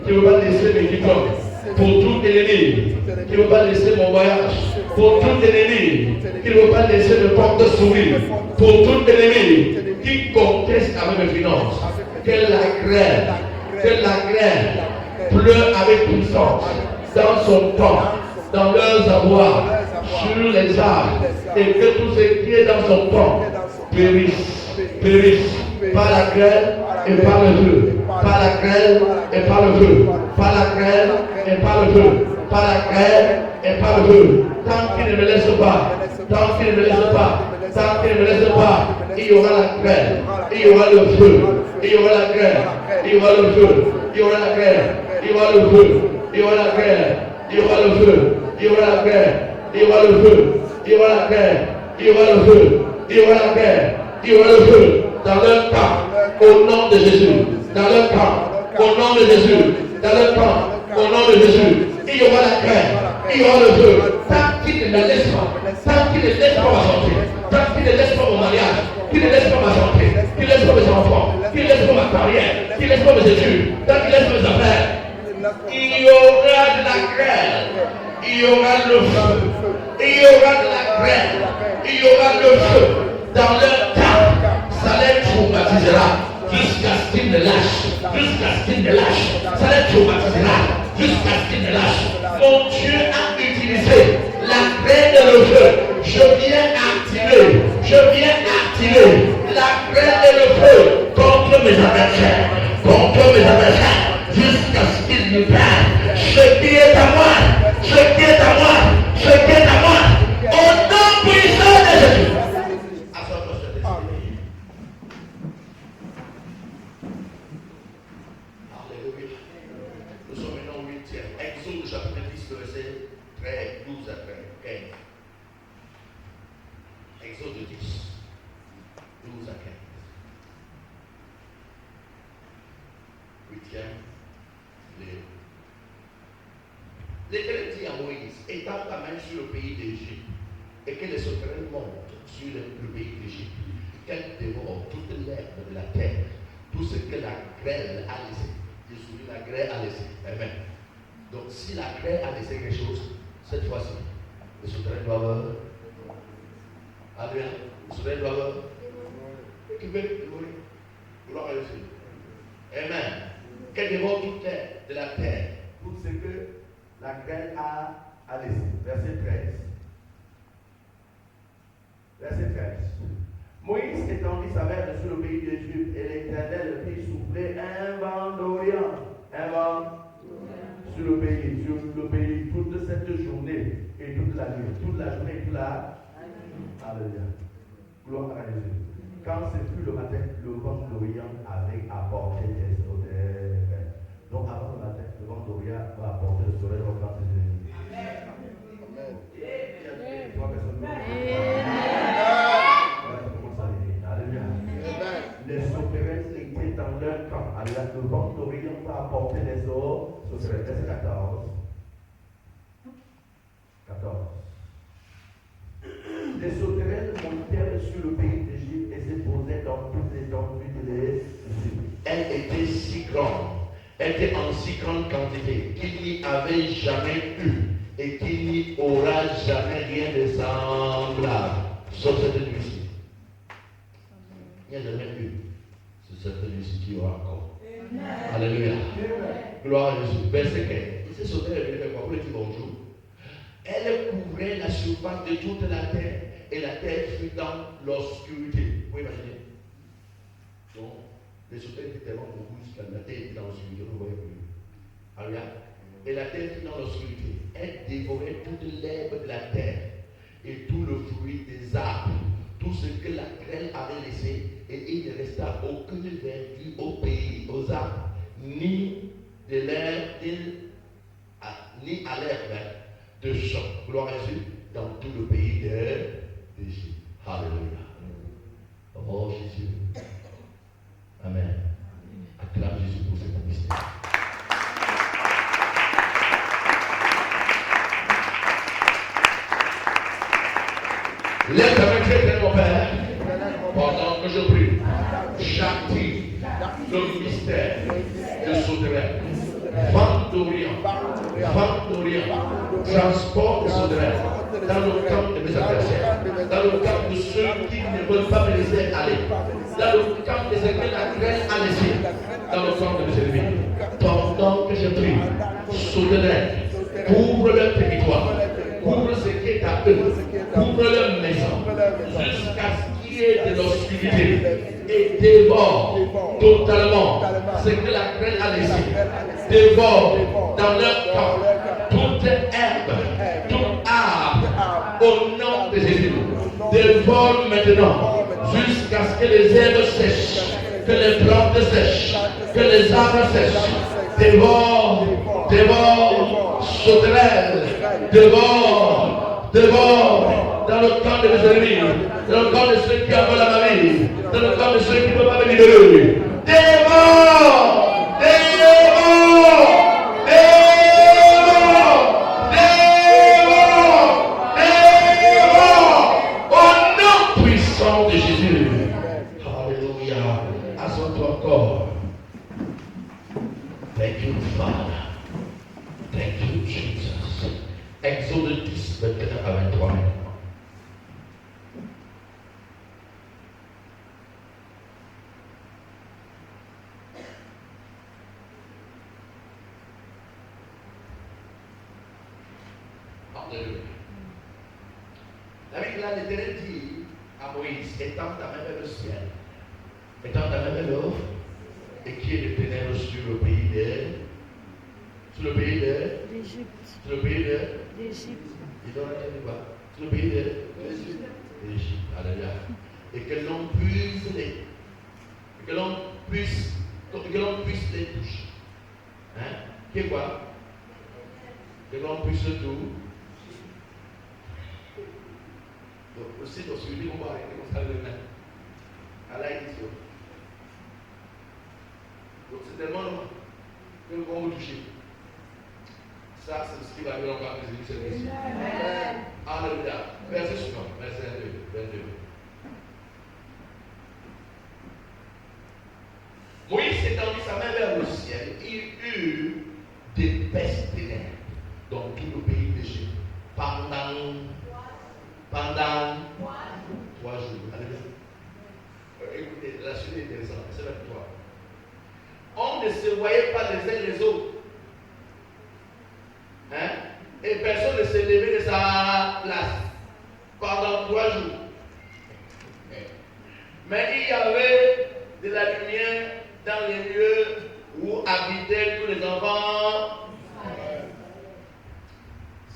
qui ne veut pas laisser mes diplômes, pour tout ennemi qui ne veut pas laisser mon voyage, pour tout ennemi qui ne veut pas laisser me porte sourire, pour tout ennemi qui conteste avec mes finances, que la grêle pleure avec puissance dans son temps, dans leurs avoirs, sur les arbres, et que tout ce qui est dans son temps périsse par la grêle et par le feu, par la grêle et par le feu, par la grêle et par le feu, par la grêle et par le feu. Tant qu'il ne me laisse pas, tant qu'il ne me laisse pas, tant qu'il ne me laisse pas, il y aura la grêle, il y aura le feu, il y aura la grêle, il y aura le feu, il y aura la grêle, il y aura le feu, il y aura la grêle, il y aura le feu, il y aura la grêle, il y aura le feu, il y aura la grêle, il y aura le feu, il y aura la grêle, il y aura le feu dans leur camp, au nom de Jésus, dans leur camp, au nom de Jésus, dans leur camp, au nom de Jésus, il y aura la grêle, il y aura le feu, tant qu'il ne me laisse pas, tant qu'il ne laisse pas ma santé, tant qu'il ne laisse pas mon mariage, qu'il ne laisse pas ma santé, qu'il ne laisse pas mes enfants, qu'il ne laisse pas ma carrière, qu'il ne laisse pas mes études, tant qu'il ne laisse pas mes affaires, il y aura de la grêle, il y aura le feu, il y aura de la grêle, il y aura le feu dans leur camp, ça les traumatisera jusqu'à ce qu'ils ne lâchent, jusqu'à ce qu'ils ne lâchent, ça les traumatisera jusqu'à ce qu'ils ne lâchent. Mon Dieu a utilisé la grêle et le feu. Je viens activer la grêle et le feu contre mes adversaires, jusqu'à ce qu'ils nous perdent. Ce qui est à moi, ce qui est à moi, ce qui est à moi, au nom puissant de Jésus. Alléluia. Nous sommes maintenant au 8e. Exode chapitre 10, verset 12 à 15. Exode 10, 12 à 15. 8e. L'Éternel dit à Moïse, étends ta main sur le pays d'Égypte, et que les sauterelles montent sur le pays d'Égypte, qu'elles dévorent toute l'herbe de la terre, tout ce que la grêle a laissé. Je souligne la grêle a laissé. Amen. Donc si la grêle a laissé quelque chose, cette fois-ci, les sauterelles doivent. Alléluia. Les sauterelles doivent. Qui veut dévorer? Gloire à Jésus. Amen. Qu'elles dévorent toute l'herbe de la terre, tout ce que la grêle a laissé. Verset 13. Verset 13. Moïse étendit sa main sur le pays d'Égypte et l'Éternel fit souffler un vent d'Orient. Un vent sur le pays, toute cette journée et toute la nuit. Toute la journée et toute la. Alléluia. Gloire à Jésus. Quand ce fut le matin, le vent d'Orient avait apporté des odeurs. Donc avant le matin, le vent d'Orient va apporter le soleil au camp des ennemis. Amen. Il y a 3 personnes. Alléluia. Les sauterelles étaient dans leur camp. Alléluia. Le vent d'Orient va apporter les sauterelles. Verset 14. 14. Les sauterelles montèrent sur le pays d'Égypte et se posaient dans toutes les étendues de l'Égypte. Elles étaient si grandes. Était en si grande quantité qu'il n'y avait jamais eu et qu'il n'y aura jamais rien de semblable sauf cette nuit-ci. Il n'y a jamais eu c'est cette nuit-ci qu'il y aura encore. Alléluia. Gloire à Jésus. Verset 15. Il s'est sauté la vie pour lui dire bonjour. Elle couvrait la surface de toute la terre et la terre fut dans l'obscurité. Vous imaginez? Donc, les sauterelles étaient tellement beaucoup jusqu'à la terre était dans l'obscurité, on ne voyait plus. Alléluia. Et la terre fut dans l'obscurité. Elle dévorait toute l'herbe de la terre et tout le fruit des arbres, tout ce que la grêle avait laissé, et il ne resta aucune verdure au pays, aux arbres, ni de l'herbe, ni à l'herbe de champ. Gloire à Jésus, dans tout le pays d'Égypte. Alléluia. Oh Jésus. Amen. Acclame Jésus pour cette mystère. Lève ta main, Dieu, mon Père, pendant que je prie. J'active le mystère de sauterelle. vent d'Orient, transport de ce rêve dans le camp de mes adversaires, dans le camp de ceux qui ne veulent pas me laisser aller, dans le camp de ceux que la graine a laissé, dans le camp de mes ennemis. Pendant que je prie, soudain, couvre leur territoire, couvre ce qui est à eux, couvre leur maison, jusqu'à ce qu'il y ait de l'obscurité et dévore totalement ce que la graine a laissé, dévore dans leur camp toute herbe, tout arbre, au nom de Jésus, dévore maintenant jusqu'à ce que les herbes sèchent, que les plantes sèchent, que les arbres sèchent, dévore, sauterelle, dévore, dans le camp de mes ennemis, dans le camp de ceux qui ont la vie, dans le camp de ceux qui ne peuvent pas venir de lui. Dévore, au nom puissant de Jésus. Alléluia. Assois-toi encore. Thank you, Father. Thank you, Jesus. Exode 10, 21 à 23. La Bible là, l'Éternel dit à Moïse, étends ta main vers le ciel, étends ta main vers l'eau, et qui est les ténèbres sur le pays d'Égypte. Sur le pays d'Égypte. Il doit être quoi? Sur le pays d'Égypte. Alléluia. Et que l'on puisse les toucher. Hein? Qui est quoi? Que l'on puisse tout. Donc, aussi, dans ce livre, on va arrêter comme ça le même. À la édition. Donc, c'est tellement long que nous allons vous toucher. Ça, c'est ce qui va nous encore plaisir, c'est ici. Alléluia. Verset suivant, verset 22. Moïse étendit sa main vers le ciel. Il eut des pestes ténèbres dans tout le pays d'Égypte pendant 3 jours. Alléluia. Écoutez, la suite est intéressante. C'est 23. On ne se voyait pas les uns les autres. Hein? Et personne ne s'est levé de sa place pendant 3 jours. Mais il y avait de la lumière dans les lieux où habitaient tous les enfants.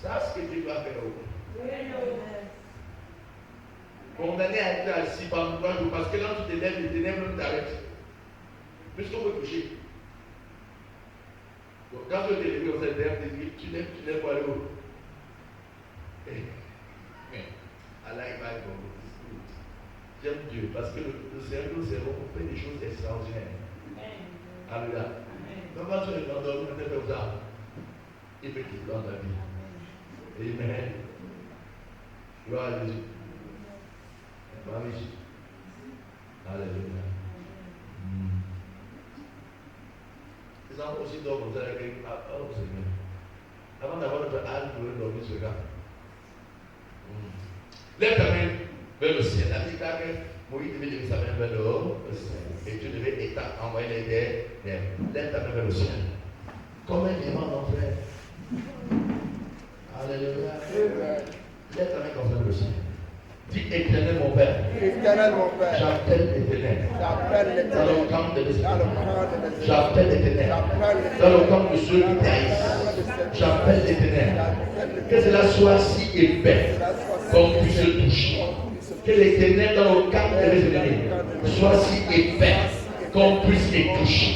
Ça, c'est ce que Dieu va faire. Condamné à être assis pendant 3 jours, parce que quand tu te lèves, les ténèbres ne t'arrêtent. Puisqu'on peut toucher. Donc, quand tu te lèves, on s'est dit, tu lèves pour aller où? Allah, il va être bon. J'aime Dieu, parce que le Seigneur nous fait des choses extraordinaires. Alléluia. Comment tu es endormi, on te fait ça? Il peut quitter dans ta vie. Amen. Gloire à Jésus. Alléluia. Les enfants aussi dorment, vous allez dire, avant d'avoir notre âge, vous pouvez dormir sur le gars. Lève ta main vers le ciel. La Bible dit que Moïse devait lever sa main vers le haut, et tu devais envoyer les dés. Lève ta main vers le ciel. Comme un diamant, mon frère. Alléluia. Lève ta main comme ça vers le ciel. Dis éternel mon Père. Éternel mon Père. J'appelle l'éternel. J'appelle Dans l'éternel. le camp de l'esprit. Dans le camp de l'esprit. J'appelle l'éternel. Dans le camp de ceux qui taillent. J'appelle l'éternel. Que cela soit si épais qu'on puisse le toucher. Que l'éternel dans le camp de mes ennemis soit si épais qu'on puisse les toucher.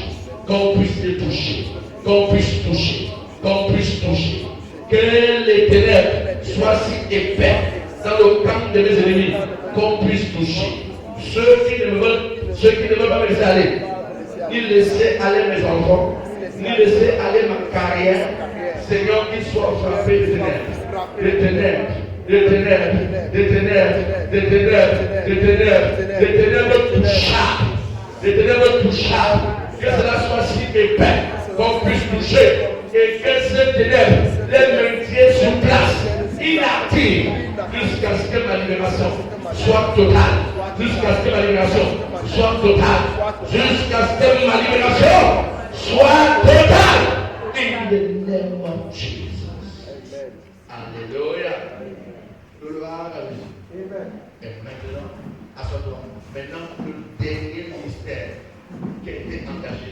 Qu'on puisse les toucher. Qu'on puisse toucher. Qu'on puisse toucher. Que l'éternel soit si épais dans le camp de mes ennemis, qu'on puisse toucher. Ceux qui ne veulent pas me laisser aller, ni laisser aller mes enfants, ni laisser aller ma carrière, Seigneur, qu'ils soient frappés de ténèbres, de ténèbres, de ténèbres, de ténèbres, de ténèbres, de ténèbres, de ténèbres touchables, de ténèbres touchables, que cela soit si épais, qu'on puisse toucher et que ces ténèbres les maintiennent sur place, inactifs, jusqu'à ce que ma libération soit totale, jusqu'à ce que ma libération soit totale, jusqu'à ce que ma libération soit totale. In the name of Jesus. Alléluia. Gloire à Dieu. Et maintenant, assois-toi. Maintenant, le dernier ministère qui a été engagé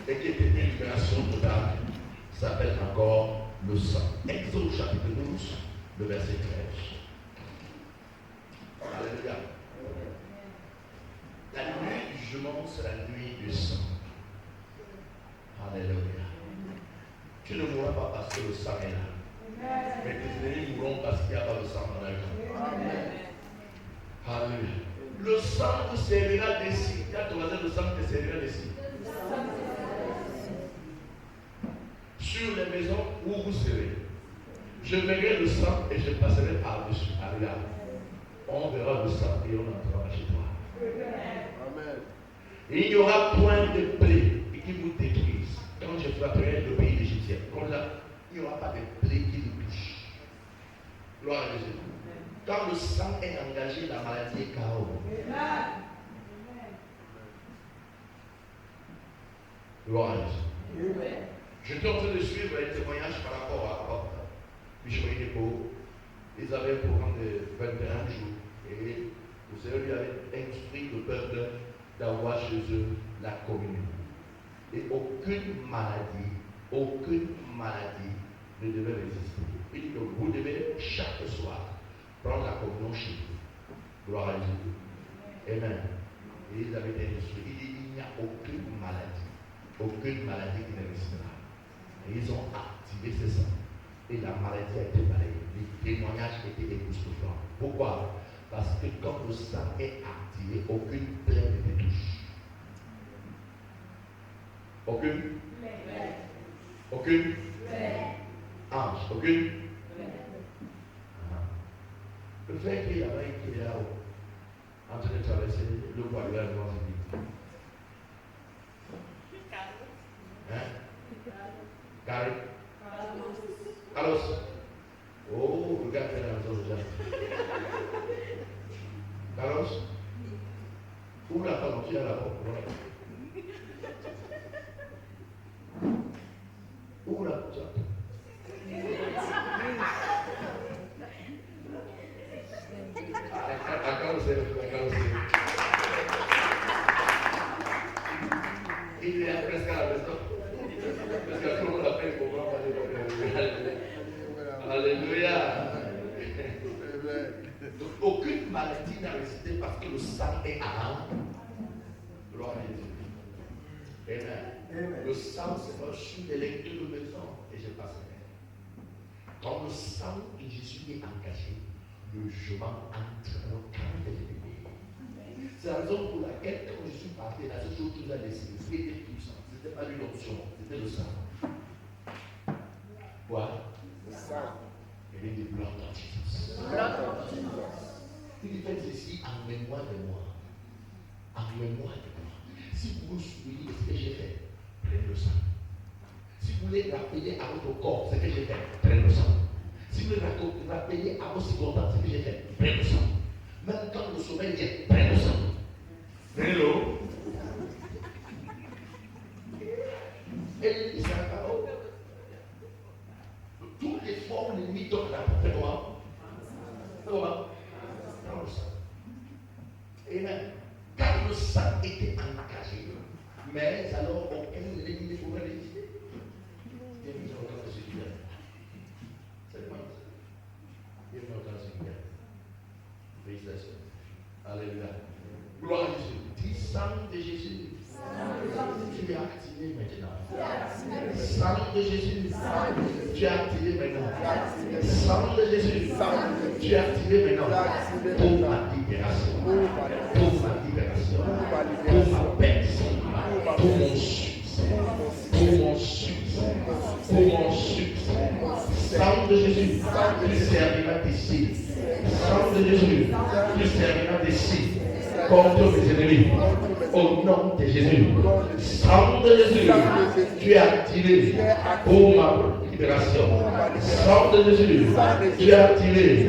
et qui était une libération totale s'appelle encore le sang. Exode chapitre 12, le verset 13. Alléluia. La nuit du jugement, c'est la nuit du sang. Alléluia. Tu ne mourras pas parce que le sang est là. Mais tes ennemis mourront parce qu'il n'y a pas de sang dans la vie. Alléluia. Le sang te servira d'ici. Quand tu vas dire le sang te servira d'ici. Sur les maisons où vous serez, je verrai le sang et je passerai par-dessus. Alléluia. On verra le sang et on entrera chez toi. Amen. Il n'y aura point de plaie qui vous détruise. Quand je frapperai le pays d'Égyptien, comme là, il n'y aura pas de plaie qui vous touche. Gloire à Dieu. Quand le sang est engagé, la maladie est KO. Gloire à Dieu. J'étais en train de suivre les témoignages par rapport à Michel Dépôt. Ils avaient un programme de 21 jours. Et vous savez, lui avait instruit le peuple d'avoir chez eux la communion. Et aucune maladie ne devait résister. Il dit que vous devez chaque soir prendre la communion chez vous. Gloire à Dieu. Amen. Et ils avaient été instruits. Il dit il n'y a aucune maladie qui ne résistera. Et ils ont activé ces sangs. Et la maladie a été balayée. Les témoignages étaient époustouflants. Pourquoi? Parce que quand le sang est activé, aucune plaie ne te touche. Aucune ange, aucune. Le fait qu'il y avait un qui est là-haut, en train de traverser le bois de la Noire, Carré. Carlos. Oh, regarde la maison déjà. Carlos. Ouvre la porte, tu es à la porte. Ouvre la porte. Il est presque à la maison. Parce que tout le monde appelle pour moi. Alléluia. Donc, aucune maladie n'a résisté parce que le sang est à l'âme. Gloire à Dieu. Amen. Le sang, c'est pas sur les lectures de maison. Et je passerai. Quand le sang de Jésus est engagé, le jugement entre au camp de l'ennemi. C'est la raison pour laquelle, quand je suis parti, la seule chose qui nous a laissé, c'était puissant. Ce n'était pas une option, c'était le sang. Quoi? Le sang. Il est du blood of Jesus. Il dit, faites ceci en mémoire de moi. En mémoire de moi. Si vous vous souvenez de ce que j'ai fait, prenez le sang. Si vous voulez rappeler à votre corps ce que j'ai fait, prenez le sang. Si vous voulez rappeler à vos secondaires ce que j'ai fait, prenez le sang. Même quand le sommeil vient, prenez le sang. Prenez-le. Et il dit, c'est la parole. Toutes les formes, les limites, donc là, fais comment? Fais comment? Prends le sang. Amen. Car le sang était engagé, mais alors aucun de l'ennemi ne pouvait résister. Bienvenue au temps de Seigneur. C'est le monde. Bienvenue au temps de Seigneur. Félicitations. Alléluia. Gloire à Jésus. Dis sang de Jésus. Tu es activé maintenant. Sang de Jésus. Tu es activé maintenant. Sang de Jésus. Tu es activé maintenant. Pour ma libération. Pour ma libération. Pour ma personne. Pour mon succès. Pour mon succès. Pour mon succès. Sang de Jésus. Tu serviras d'ici. Sang de Jésus. Tu serviras d'ici. contre mes ennemis. Au nom de Jésus. Sang de Jésus. Tu es activé pour ma libération. Sang de Jésus. Tu es activé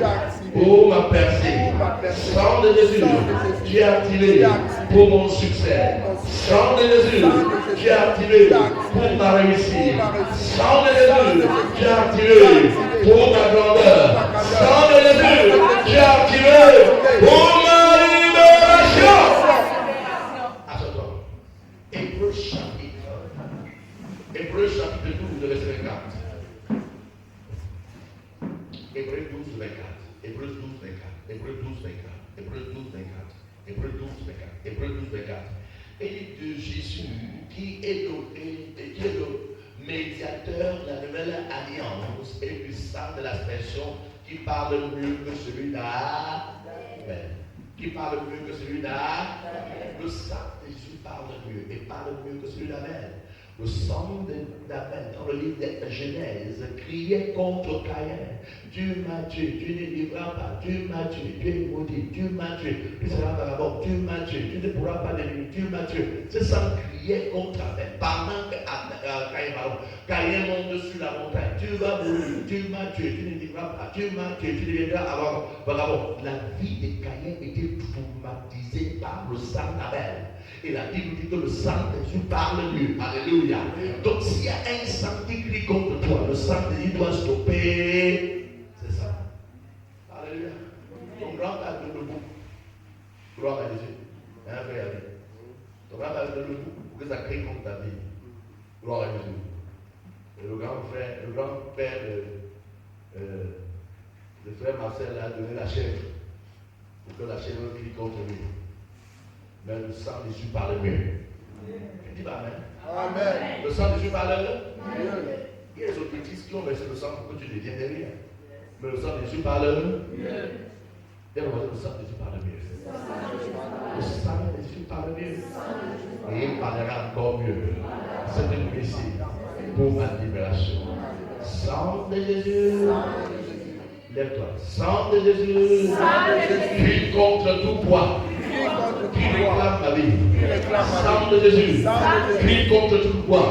pour ma percée. Sang de Jésus. Tu es activé pour mon succès. Sang de Jésus. Tu es activé pour ma réussite. Sang de Jésus. Tu es activé pour ma grandeur. Sang de Jésus. Tu es activé pour ma libération. Hébreu chapitre 12, verset 24. Hébreu 12, 24. Hébreu 12, 24. Hébreu 12, 24. Hébreu 12, 24. Hébreu 12, 24. Hébreu 12, 24. Et de Jésus qui est le médiateur de la nouvelle alliance et du sang de l'aspersion qui parle mieux que celui d'Abel. Qui parle mieux que celui d'Abel. Le sang de Jésus parle mieux et parle mieux que celui d'Abel. Le sang d'Abel, dans le livre de Genèse, criait contre Caïn. Dieu m'a tué, tu ne vivras pas, Dieu m'a tué, tu es maudit, Dieu m'a tué, tu seras vagabond, Dieu m'a tué, tu ne pourras pas devenir, Dieu m'a tué. Ce sang criait contre Abel. Pendant que Caïn monte sur la montagne, tu vas mourir, Dieu m'a tué, tu ne vivras pas, Dieu m'a tué, tu deviendras vagabond. La vie de Caïn était traumatisée par le sang d'Abel. Et la Bible dit que le sang de Jésus parle mieux. Alléluia. Donc s'il y a un sang qui crie contre toi, le sang de Jésus doit stopper. C'est ça. Alléluia. Ton grand-père est debout. Gloire à Jésus. Hein, frère? Ton grand-père est debout pour que ça crie contre ta vie. Gloire à Jésus. Et le grand-père de frère Marcel a donné la chèvre pour que la chèvre crie contre lui. Mais le sang de Jésus parle mieux. Tu dis Amen. Amen. Le sang de Jésus parle mieux. Il y a des autres bêtises qui ont versé le sang pour que tu deviennes derrière. Mais le sang de Jésus parle mieux. Le sang de Jésus parle mieux. Le sang de Jésus parle mieux. Et il parlera encore mieux. C'est une ici pour ma libération. Sang de Jésus. Lève-toi. Sang de Jésus. Crie contre tout poids qui réclame ma vie. Sang de Jésus, crie contre tout poids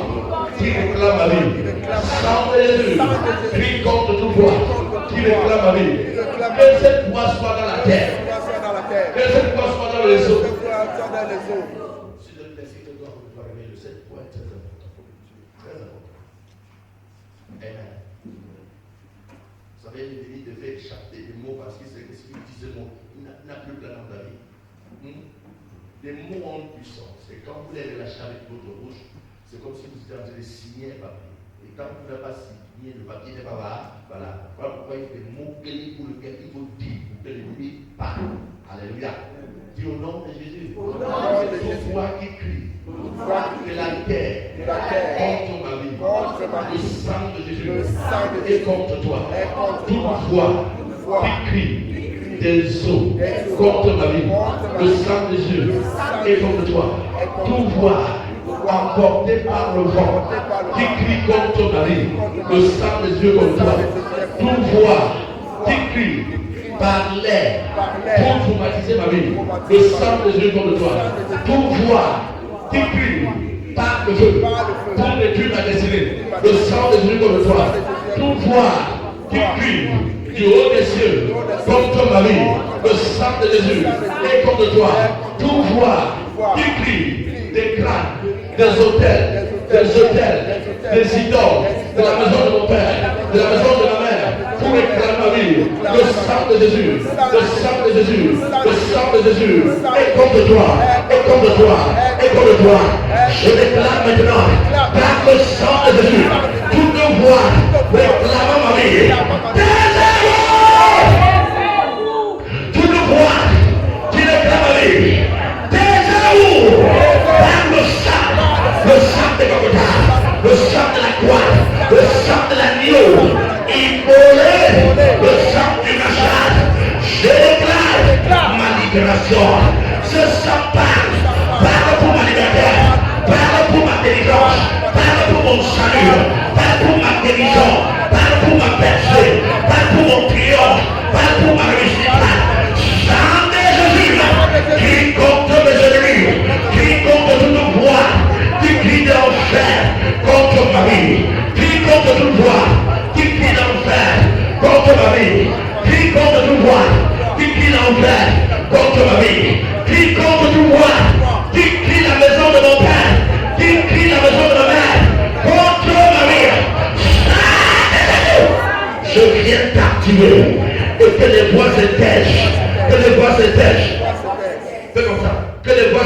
qui réclame ma vie. Sang de Jésus, crie contre tout poids qui réclame ma vie. Que cette poids soit dans la terre. Que cette poids soit dans les eaux. Si je le laisse, je dois vous parler de cette poids est très important. Très important. Amen. Vous savez, l'ennemi devait échapper des mots parce qu'il sait que si il dit ce mot, il n'a plus plein dans ta vie. Les mots ont une puissance. Et quand vous les relâchez avec votre bouche, c'est comme si vous étiez en train de signer un papier. Et quand vous n'avez pas signé, le papier n'est pas là. Voilà. Voilà pourquoi il y a des mots clés pour lesquels il faut dire pour que l'ennemi parle. Alléluia. Dis au nom de Jésus. Au nom de Jésus. Toi qui crie. Que la terre contre ma vie. Le sang de Jésus est contre toi. Toute voix qui crie des eaux contre ma vie. Le sang de Jésus est contre toi. Tout voix emporté par le vent qui crie contre ma vie. Le sang de Jésus est contre toi. Tout voix qui crie par l'air pour traumatiser ma vie. Le sang de Jésus est contre toi. Tout voix qui crie par le feu pour détruire ma destinée. Le sang de Jésus est contre toi. Tout voix qui crie du haut des cieux contre ma vie, le sang de Jésus est contre toi. Tout voix qui crie des crânes, des hôtels, des idoles, de la maison de mon père, de la maison de ma mère, pour réclamer ma vie, le sang de Jésus, le sang de Jésus, le sang de Jésus est contre toi, est contre toi, est contre toi. Je déclare maintenant, par le sang de Jésus, toute voix réclamant ma vie. Toute voix qui réclame ma vie, taisez-vous par le sang de Golgotha, le sang de la croix, le sang de l'agneau, immolé, le sang du Machad. Je déclare ma libération. Ce sang parle pour ma liberté, parle pour ma délivrance, parle pour mon salut, parle pour ma guérison, parle pour ma percée, parle pour mon triomphe, parle pour ma réussite. Sang de Jésus qui compte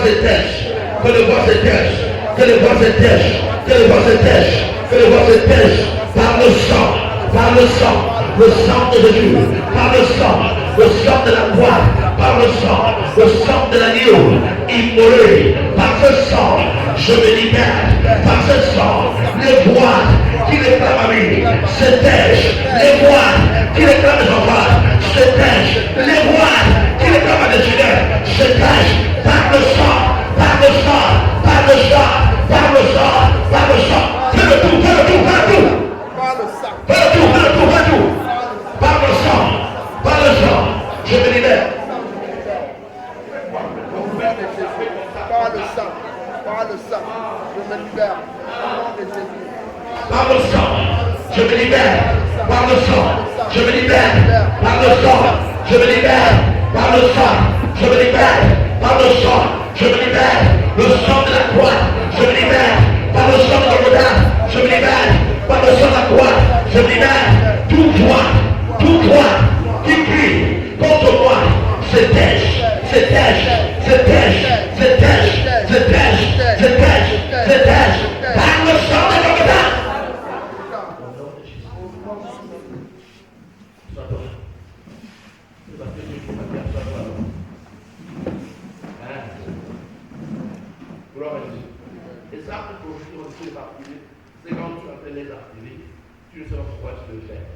se tèche. Que les voix se tèchent. Que les voix se tèchent. Que les voix se tèchent. Que les voix se tèchent. Par le sang. Par le sang. Le sang de Jésus. Par le sang. Le sang de la croix. Par le sang. Le sang de l'agneau. Immolé. Par ce sang. Je me libère. Par ce sang. Les voix qui réclament ma vie se tèchent. Les voix qui réclament mes enfants se tèchent. Les voix qui réclament ma destinée se tèchent. Par le sang. Par le sang. Par le sang. Par le sang. Par le sang. Fais le tout. Fais le tout. Fais le tout. Par le sang. Fais le tout. Fais le tout. Fais le tout. Par le sang. Par le sang. Je me libère. Par le sang. Par le sang. Je me libère. Au nom de Jésus. Par le sang, je me libère. Par le sang, je me libère. Par le sang, je me libère. Par le sang, je me libère. Par le sang, je me libère. Le sang de la croix, je me libère. Par le sang de Golgotha, je me libère. Par le sang de la croix, je me libère. Tout toi qui crie contre moi, se tèche, se tèche, se tèche, se tèche, se tèche, se tèche, se tèche. Par le sang de Golgotha. Gloire à Dieu. Et ça, pour aujourd'hui, on se fait martyrer. C'est quand tu as fait les martyrer, tu ne sais pas pourquoi tu le fais.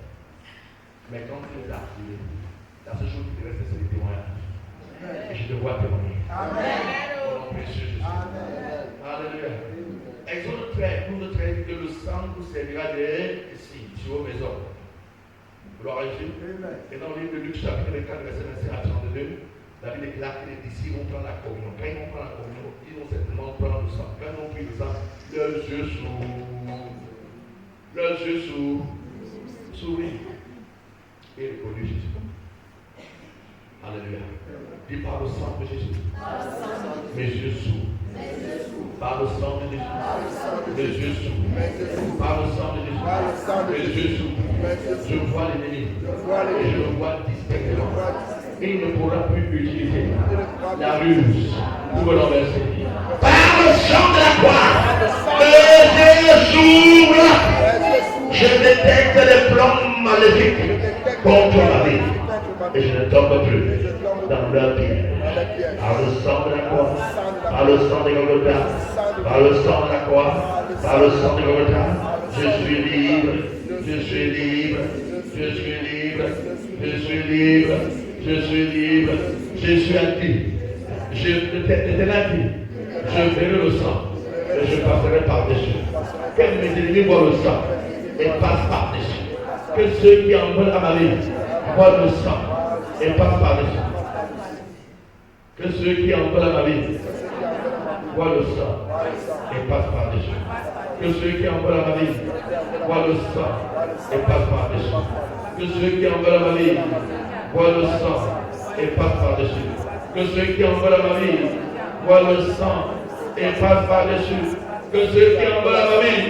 Mais quand tu les martyrer, la seule chose qui te reste, c'est le témoignage. Et je te vois témoigner. Amen. Au nom précieux Jésus. Alléluia. Exode 13, nous 13, que le sang vous servira de signes sur vos maisons. Gloire à Dieu. Et dans le livre de Luc, chapitre 4, verset 25 à 32, la Bible déclare que les disciples vont prendre la communion. Quand ils vont prendre la communion, ils vont certainement prendre le sang. Quand ils vont prendre le sang, leurs yeux s'ouvrent et reconnaissent Jésus. Alléluia. Dis par le sang de Jésus. Mes yeux s'ouvrent. Par le sang de Jésus. Mes yeux s'ouvrent. Par le sang de Jésus. Mes yeux s'ouvrent. Je vois l'ennemi. Et je le vois disparaître. Il ne pourra plus utiliser la ruse pour me renverser. Par le sang de la croix, mes yeux s'ouvrent. Je détecte les plans maléfiques contre ma vie. Et je ne tombe plus dans leur piège. Par le sang de la croix, par le sang de Golgotha, par le sang de la croix, par le sang de Golgotha, je suis libre, je suis libre, je suis libre, je suis libre, je suis libre, je suis actif. Je n'étais actif. Je verrai le sang et je passerai par-dessus. Que mes ennemis voient le sang et passent par-dessus. Que ceux qui en veulent à ma vie voient le sang et passent par-dessus. Que ceux qui en veulent à ma vie voient le sang et passent par-dessus. Que ceux qui en veulent à ma vie voient le sang et passent par-dessus. Que ceux qui en veulent à ma vie voient le sang et passent par-dessus. Que ceux qui en veulent à ma vie voient le sang et passent par-dessus. Que ceux qui en veulent à ma vie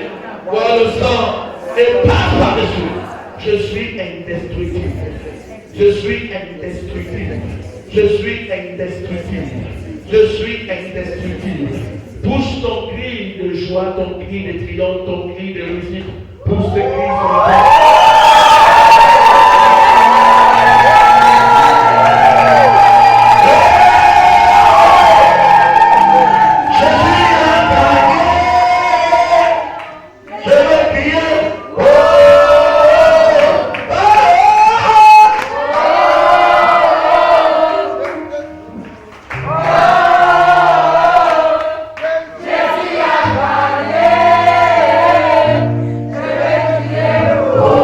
voient le sang et passent par-dessus. Je suis indestructible. Je suis indestructible. Je suis indestructible. Je suis indestructible. Pousse ton cri de joie, ton cri de triomphe, ton cri de réussite. Pousse tes cris sur la terre. Oh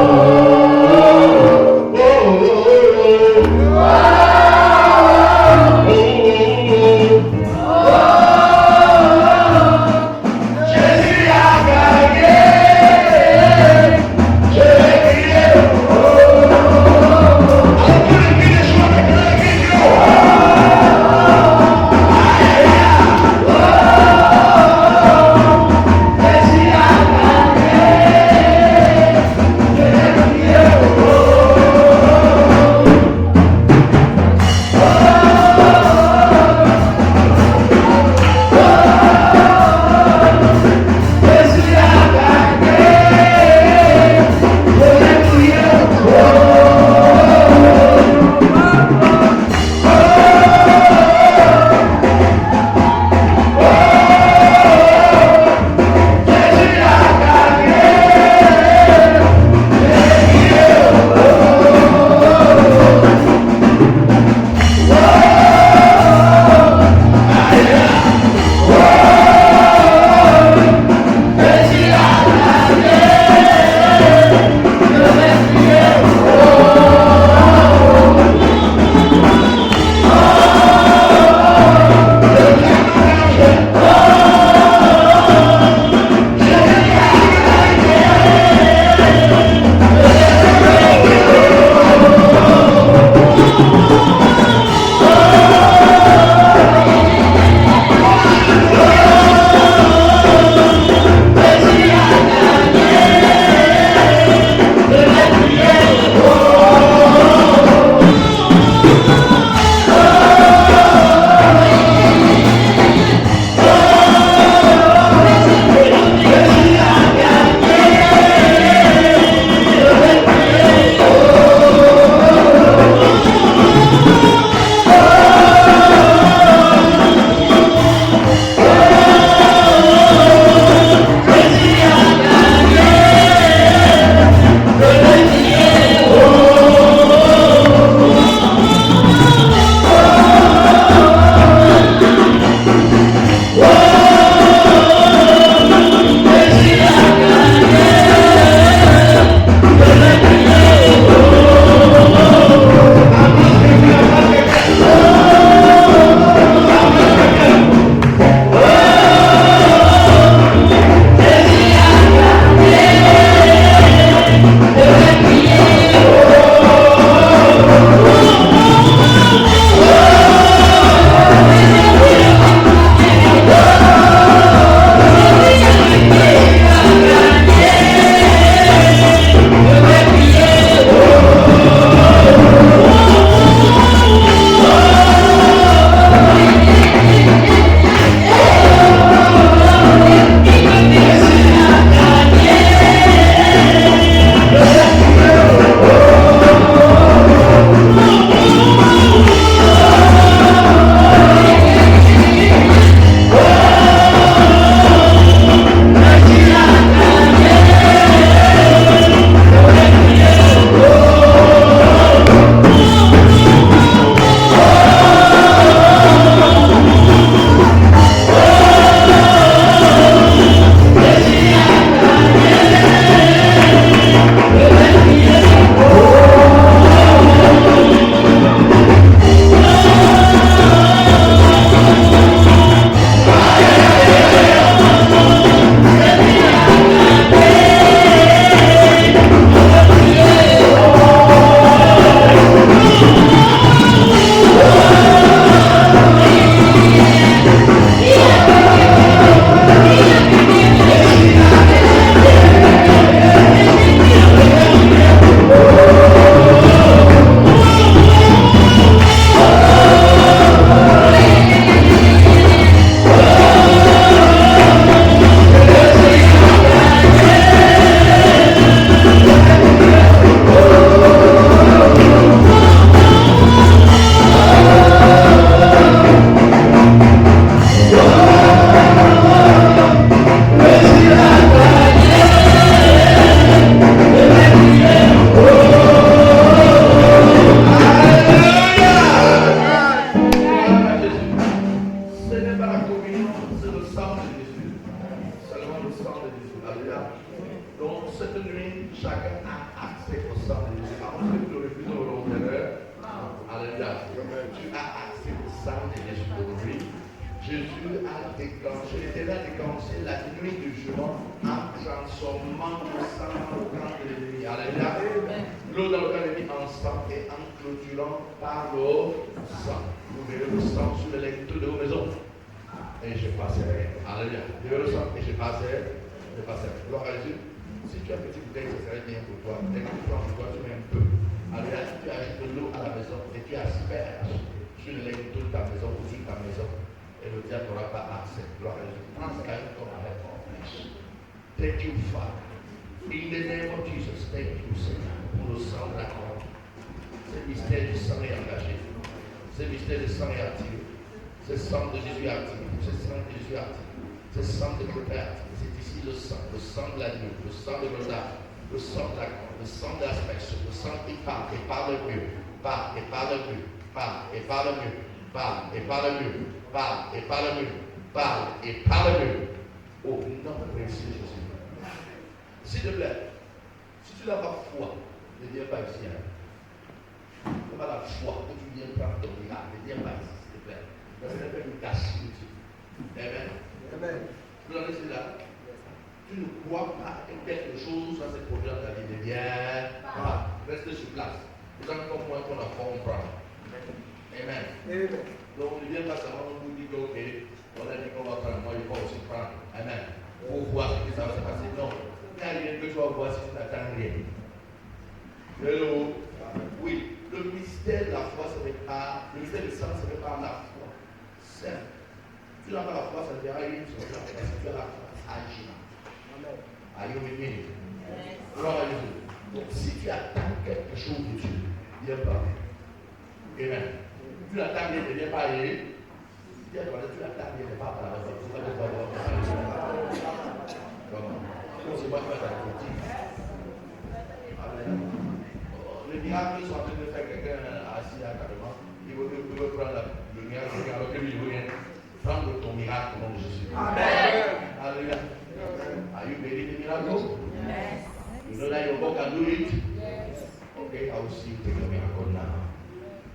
pas la communion, c'est le sang de Jésus. Seulement le sang de Jésus. Alléluia. Donc, cette nuit, chacun a accès au sang de Jésus. À moins que tu le refuses au volontaire. Alléluia. Tu as accès au sang de Jésus aujourd'hui. Jésus a déclenché, l'Éternel a déclenché la nuit du jugement en transformant le sang dans le camp de l'ennemi. Alléluia. L'eau dans le camp de l'ennemi en sang et en clôturant par le sang. Vous verrez le sang sur les lecteurs de vos maisons. Et je passerai. Alléluia. Vous verrez le sang et je passerai. Je passerai. Gloire à Jésus. Si tu as un petit bouteille, ce serait bien pour toi. Dès que tu prends pour toi, tu mets un peu. Alléluia. Si tu ajoutes de l'eau à la maison et tu asperges sur les lecteurs de ta maison ou sur ta maison, et le diable n'aura pas accès. Gloire à Jésus. Prends ça comme avec confiance. Thank you, Father. In the name of Jesus, thank you, Seigneur, pour le sang de la croix. Ce mystère du sang est engagé. Ce mystère du sang est activé. Ce sang de Jésus est activé. Ce sang de Jésus est activé. Ce sang de notre Père. C'est ici le sang de l'agneau, le sang de l'odeur, le sang de la croix, le sang de l'aspersion, le sang qui parle et parle mieux, parle et parle mieux, parle et parle mieux, parle et parle mieux. Parle et parle mieux. Parle et parle mieux. Au nom de Jésus. S'il te plaît, si tu n'as pas foi, ne viens pas ici. Tu n'as pas la foi que tu viens prendre ton miracle. Ne viens pas ici, s'il te plaît. Parce que c'est une gâchis. Amen. Amen. Vous en êtes là. Tu ne crois pas que quelque chose ça se produit dans ta vie. Ne viens pas. Reste sur place. Vous avez comme moi qu'on a comprendre. Amen. Amen. Donc, ne viens pas seulement vous dire que, ok, on a dit qu'on va prendre, moi, il faut aussi prendre. Amen. Pour voir ce que ça va se passer. Non. Il n'y a rien que tu vas voir si tu n'attends rien. Hello. Oui, le mystère de la foi, ce n'est pas, le mystère du sang, ce n'est pas la foi. Simple. Tu n'as pas la foi, ça ne verra rien sur la foi. Si tu as la foi, agis. Amen. Are you with me? Gloire à Jésus. Donc, si tu attends quelque chose de Dieu, viens pas. Amen. Tu l'attends bien, ne viens pas aller. Tu l'attends bien, ne pas à la maison. Comment? C'est moi qui vais t'accomplir. Les miracles sont en train de faire quelqu'un assis à carrément. Il veut prendre le miracle, alors que lui, il veut rien. Prendre ton miracle au nom de Jésus. Amen. Alléluia. Are you ready the miracle? Yes. You know that your God can do it? Yes. Okay, I will see you take your miracle now.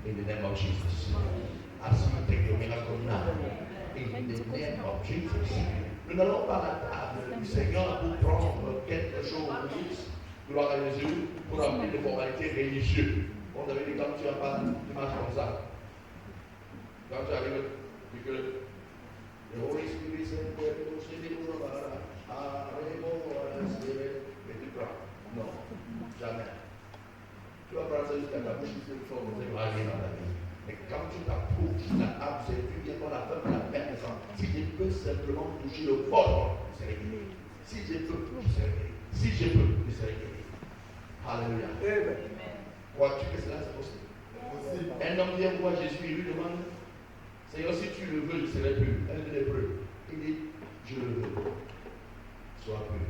In the name of Jesus. I see you take your miracle now. In the name of Jesus. Nous n'allons pas à la table du Seigneur pour prendre quelque chose. Gloire à Jésus, pour remplir des formalités religieuses. On avait dit quand tu as pas, tu marches comme ça. Quand tu arrives, tu dis que le Holy Spirit s'est fait et tu prends. Non, jamais. Tu vas prendre ça jusqu'à ta bouche, tu vas rien dans la vie. Mais quand tu t'approches, la table, c'est plus bien qu'on appelle la peine de sang. Si je peux simplement toucher le corps, je serai guéri. Si je peux, je serai guéri. Si je peux, je serai guéri. Alléluia. Crois-tu que cela c'est possible? Un homme vient voir Jésus et lui demande, Seigneur, si tu le veux, je serai pur. Un de l'hébreu. Il dit, je le veux. Sois pur.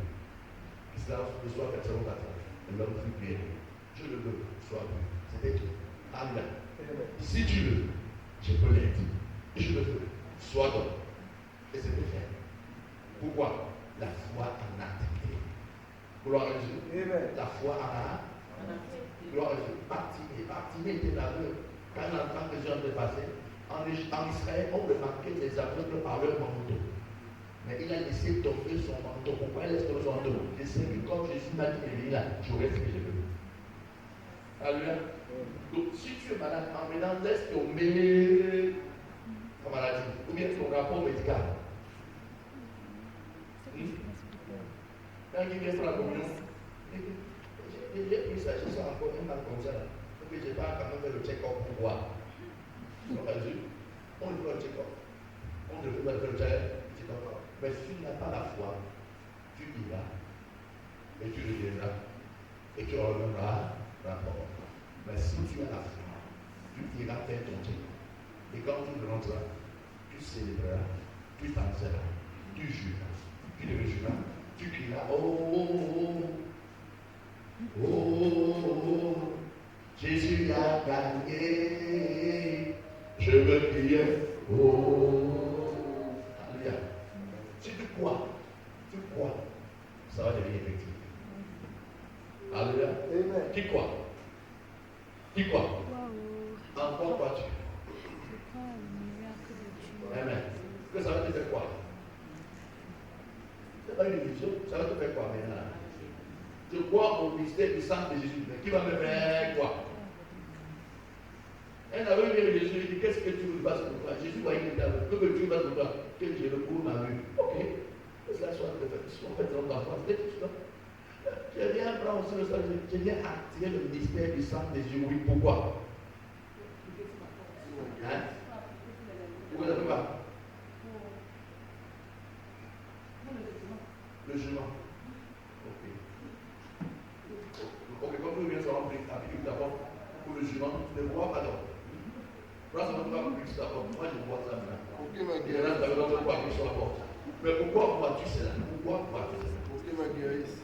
Cela ne soit personne d'attendre. L'homme fut guéri. Je le veux, sois pur. C'était tout. Alléluia. Si tu veux, je peux l'être. Je le veux. Sois donc. Et c'était fait. Pourquoi? La foi en activité. Gloire à Jésus. La foi en activité. Gloire à Jésus. Bartimée était l'aveugle. Quand l'enfant de Jean est passé, en Israël, on remarquait les aveugles par leur manteau. Mais il a laissé tomber son manteau. Pourquoi il laisse tomber son manteau? Il sait que comme Jésus m'a dit, là, j'aurais ce que je veux. Alléluia. Donc, si tu es malade, en venant, laisse tomber ta maladie ou bien ton rapport médical. Quand il vient pour la communion, j'ai pris ça, j'ai ça encore, un mal comme ça. Donc, je n'ai pas quand même fait le check-up pour voir. On le fait le check-up. On le fait le check-up. Mais si tu n'as pas la foi, tu iras et tu reviendras et tu reviendras rapport. Mais si tu as la foi, tu iras faire ton check-up. Et quand tu rentreras, tu célébreras, tu danseras, tu jureras, tu te réjouiras, tu crieras, oh, oh, oh, Jésus a gagné, je veux crier, oh, Qui croit? Qui croit? En quoi crois-tu? Amen. Que ça va te faire quoi? C'est pas une illusion, ça va te faire quoi maintenant? Je crois au mystère du sang de Jésus. Mais qui va me faire quoi? Un aveugle vient de Jésus et dit, qu'est-ce que tu veux passer pour toi? Jésus voyait qu'il était aveugle. Que tu veux passer pour toi? Que j'ai le cours ma vue. Ok. Que cela soit de fait. En fait, on va faire ça. Je viens prendre aussi le sang. Je viens attirer le mystère du sang de Jésus. Oui, pourquoi? Hein? Vous ne savez pas? Le jugement. Ok. Ok, comme nous venons de appliquer d'abord pour le jugement, ne vois pas d'abord. Moi, ça ne va pas appliquer d'abord. Moi, je vois ça maintenant. Il y en a qui ne pas appliquer sur la porte. Mais pourquoi vois-tu cela? Pourquoi vois-tu cela? Pour qu'il me guérisse.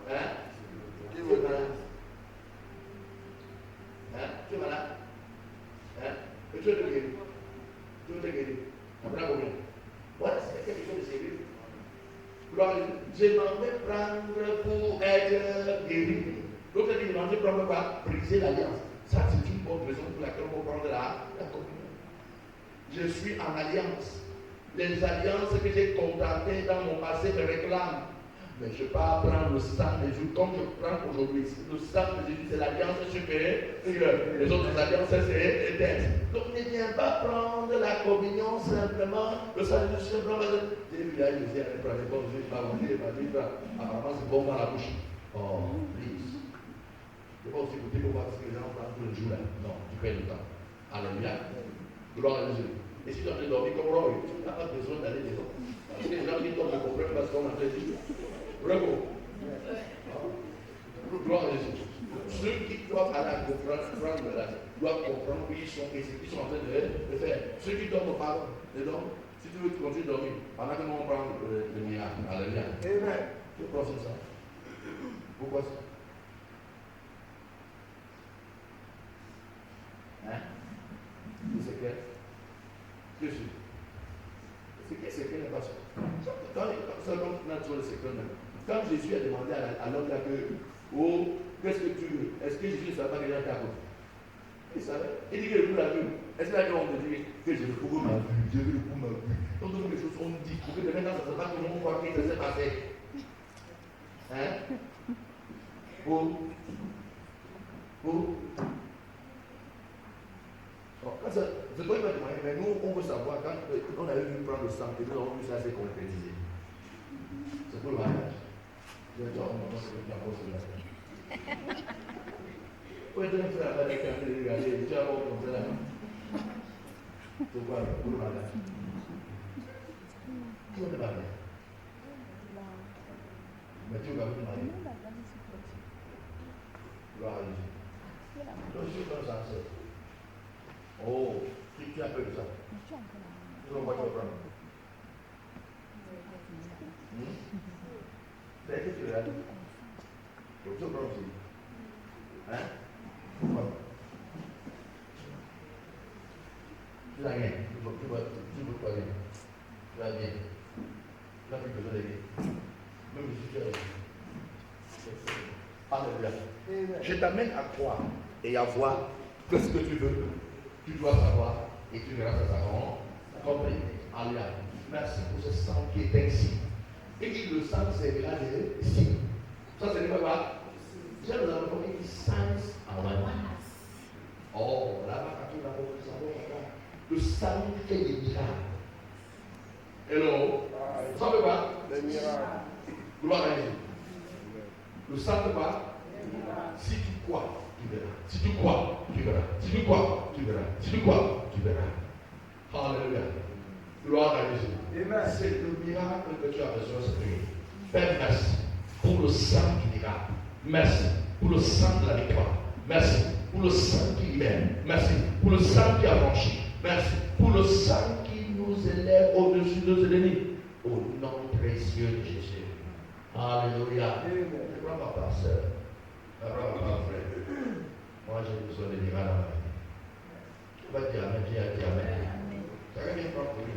Hein? Qui me guérisse. Hein? Tu es malade? Hein? Et tu es guéri. Tu es guéri. Après combien? Voilà, c'est quelque chose de sérieux. Je m'en vais prendre pour être guéri. L'autre dit, je m'en vais prendre pour briser l'alliance. Ça, c'est une bonne raison pour laquelle on va prendre la communion. Je suis en alliance. Les alliances que j'ai contentées dans mon passé me réclament. Mais je ne peux pas prendre le sang de Jésus comme je prends aujourd'hui. Le sang de Jésus, c'est l'alliance supérieure. Les autres alliances, c'est éternel. Donc ne viens pas prendre la communion simplement. Le sang de Jésus, simplement. J'ai vu là, je disais, bon, je vais pas manger, apparemment c'est bon dans la bouche. Oh, please. Je ne vais pas aussi écouter pour voir ce que les gens prennent tout le jour là. Non, tu perds le temps. Alléluia. Gloire à Jésus. Et si tu as dormi comme Roy, tu n'as pas besoin d'aller dehors. Parce que les gens qui tombent ne comprennent pas ce qu'on a fait dit. Bravo. Gloire à Jésus. Ceux qui doivent aller prendre là, doivent comprendre où ils sont et ce qu'ils sont en train de faire. Ceux qui dorment pas, les dorment. Si tu veux continuer de dormir, pendant que nous on prend le miracle. Alléluia. Amen. Je pense ça. Pourquoi ça? Hein? C'est clair? Je suis. C'est clair n'est pas ça. Quand Jésus a demandé à l'homme là que, oh, qu'est-ce que tu veux? Est-ce que Jésus ne savait pas qu'il était à côté? Il savait. Il dit que le coup l'a vu. Est-ce qu'il a dit on te dit que j'ai le coup m'a vu, j'ai vu le coup m'a vu. Donc toutes les choses sont dites pour que de maintenant ça ne se passe pas comment on croit qu'il s'est passé. Hein? Quand ça, je ne dois pas demander, mais nous, on veut savoir, quand on a eu prendre le sang, et nous avons vu ça s'est concrétisé. C'est pour le mariage. Je vais dire, on va se faire la pause de la semaine. Vous êtes un frère avec un peu de regarder, tu vas voir comme ça là. C'est quoi pour le mariage? Qui va te marier? Mais tu vas vous marier. Gloire à Jésus. Donc, je suis dans ça. Oh, tu as peur de ça? Tu vas voir, tu vas prendre. C'est que tu l'as dit. Tu vas prendre aussi. Hein? Pourquoi? Tu n'as rien. Tu veux pas rien. Tu as bien. Tu n'as plus besoin de rien. Même si tu as rien. Alléluia. Je t'amène à croire et à voir que ce que tu veux. Tu dois savoir et tu verras que ça va compris. Alléluia. Merci pour ce sang qui est ainsi. Et dit le sang servira de signe. Ça c'est quoi? Déjà nous avons compris signs and wonders. Oh, là-bas, quand on a compris ça, le sang fait des miracles. Hello. Ça veut quoi? Des miracles. Gloire à Jésus. Le sang fait quoi? Si tu crois, tu verras. Si tu crois, tu verras. Si tu crois, tu verras. Si tu crois, tu verras. Alléluia. Gloire à Jésus. C'est le miracle que tu as besoin de prier. Père, merci pour le sang qui miracle. Merci pour le sang de la victoire. Merci pour le sang qui libère. Merci pour le sang qui affranchit. Merci pour le sang qui nous élève au-dessus de nos ennemis. Au nom précieux de Jésus. Alléluia. Je crois ma part, sœur. Je crois ma part, frère. Moi, j'ai besoin de miracles dans ma vie. Tu vas dire Amen, dis Amen. Ça va bien prendre pour lui.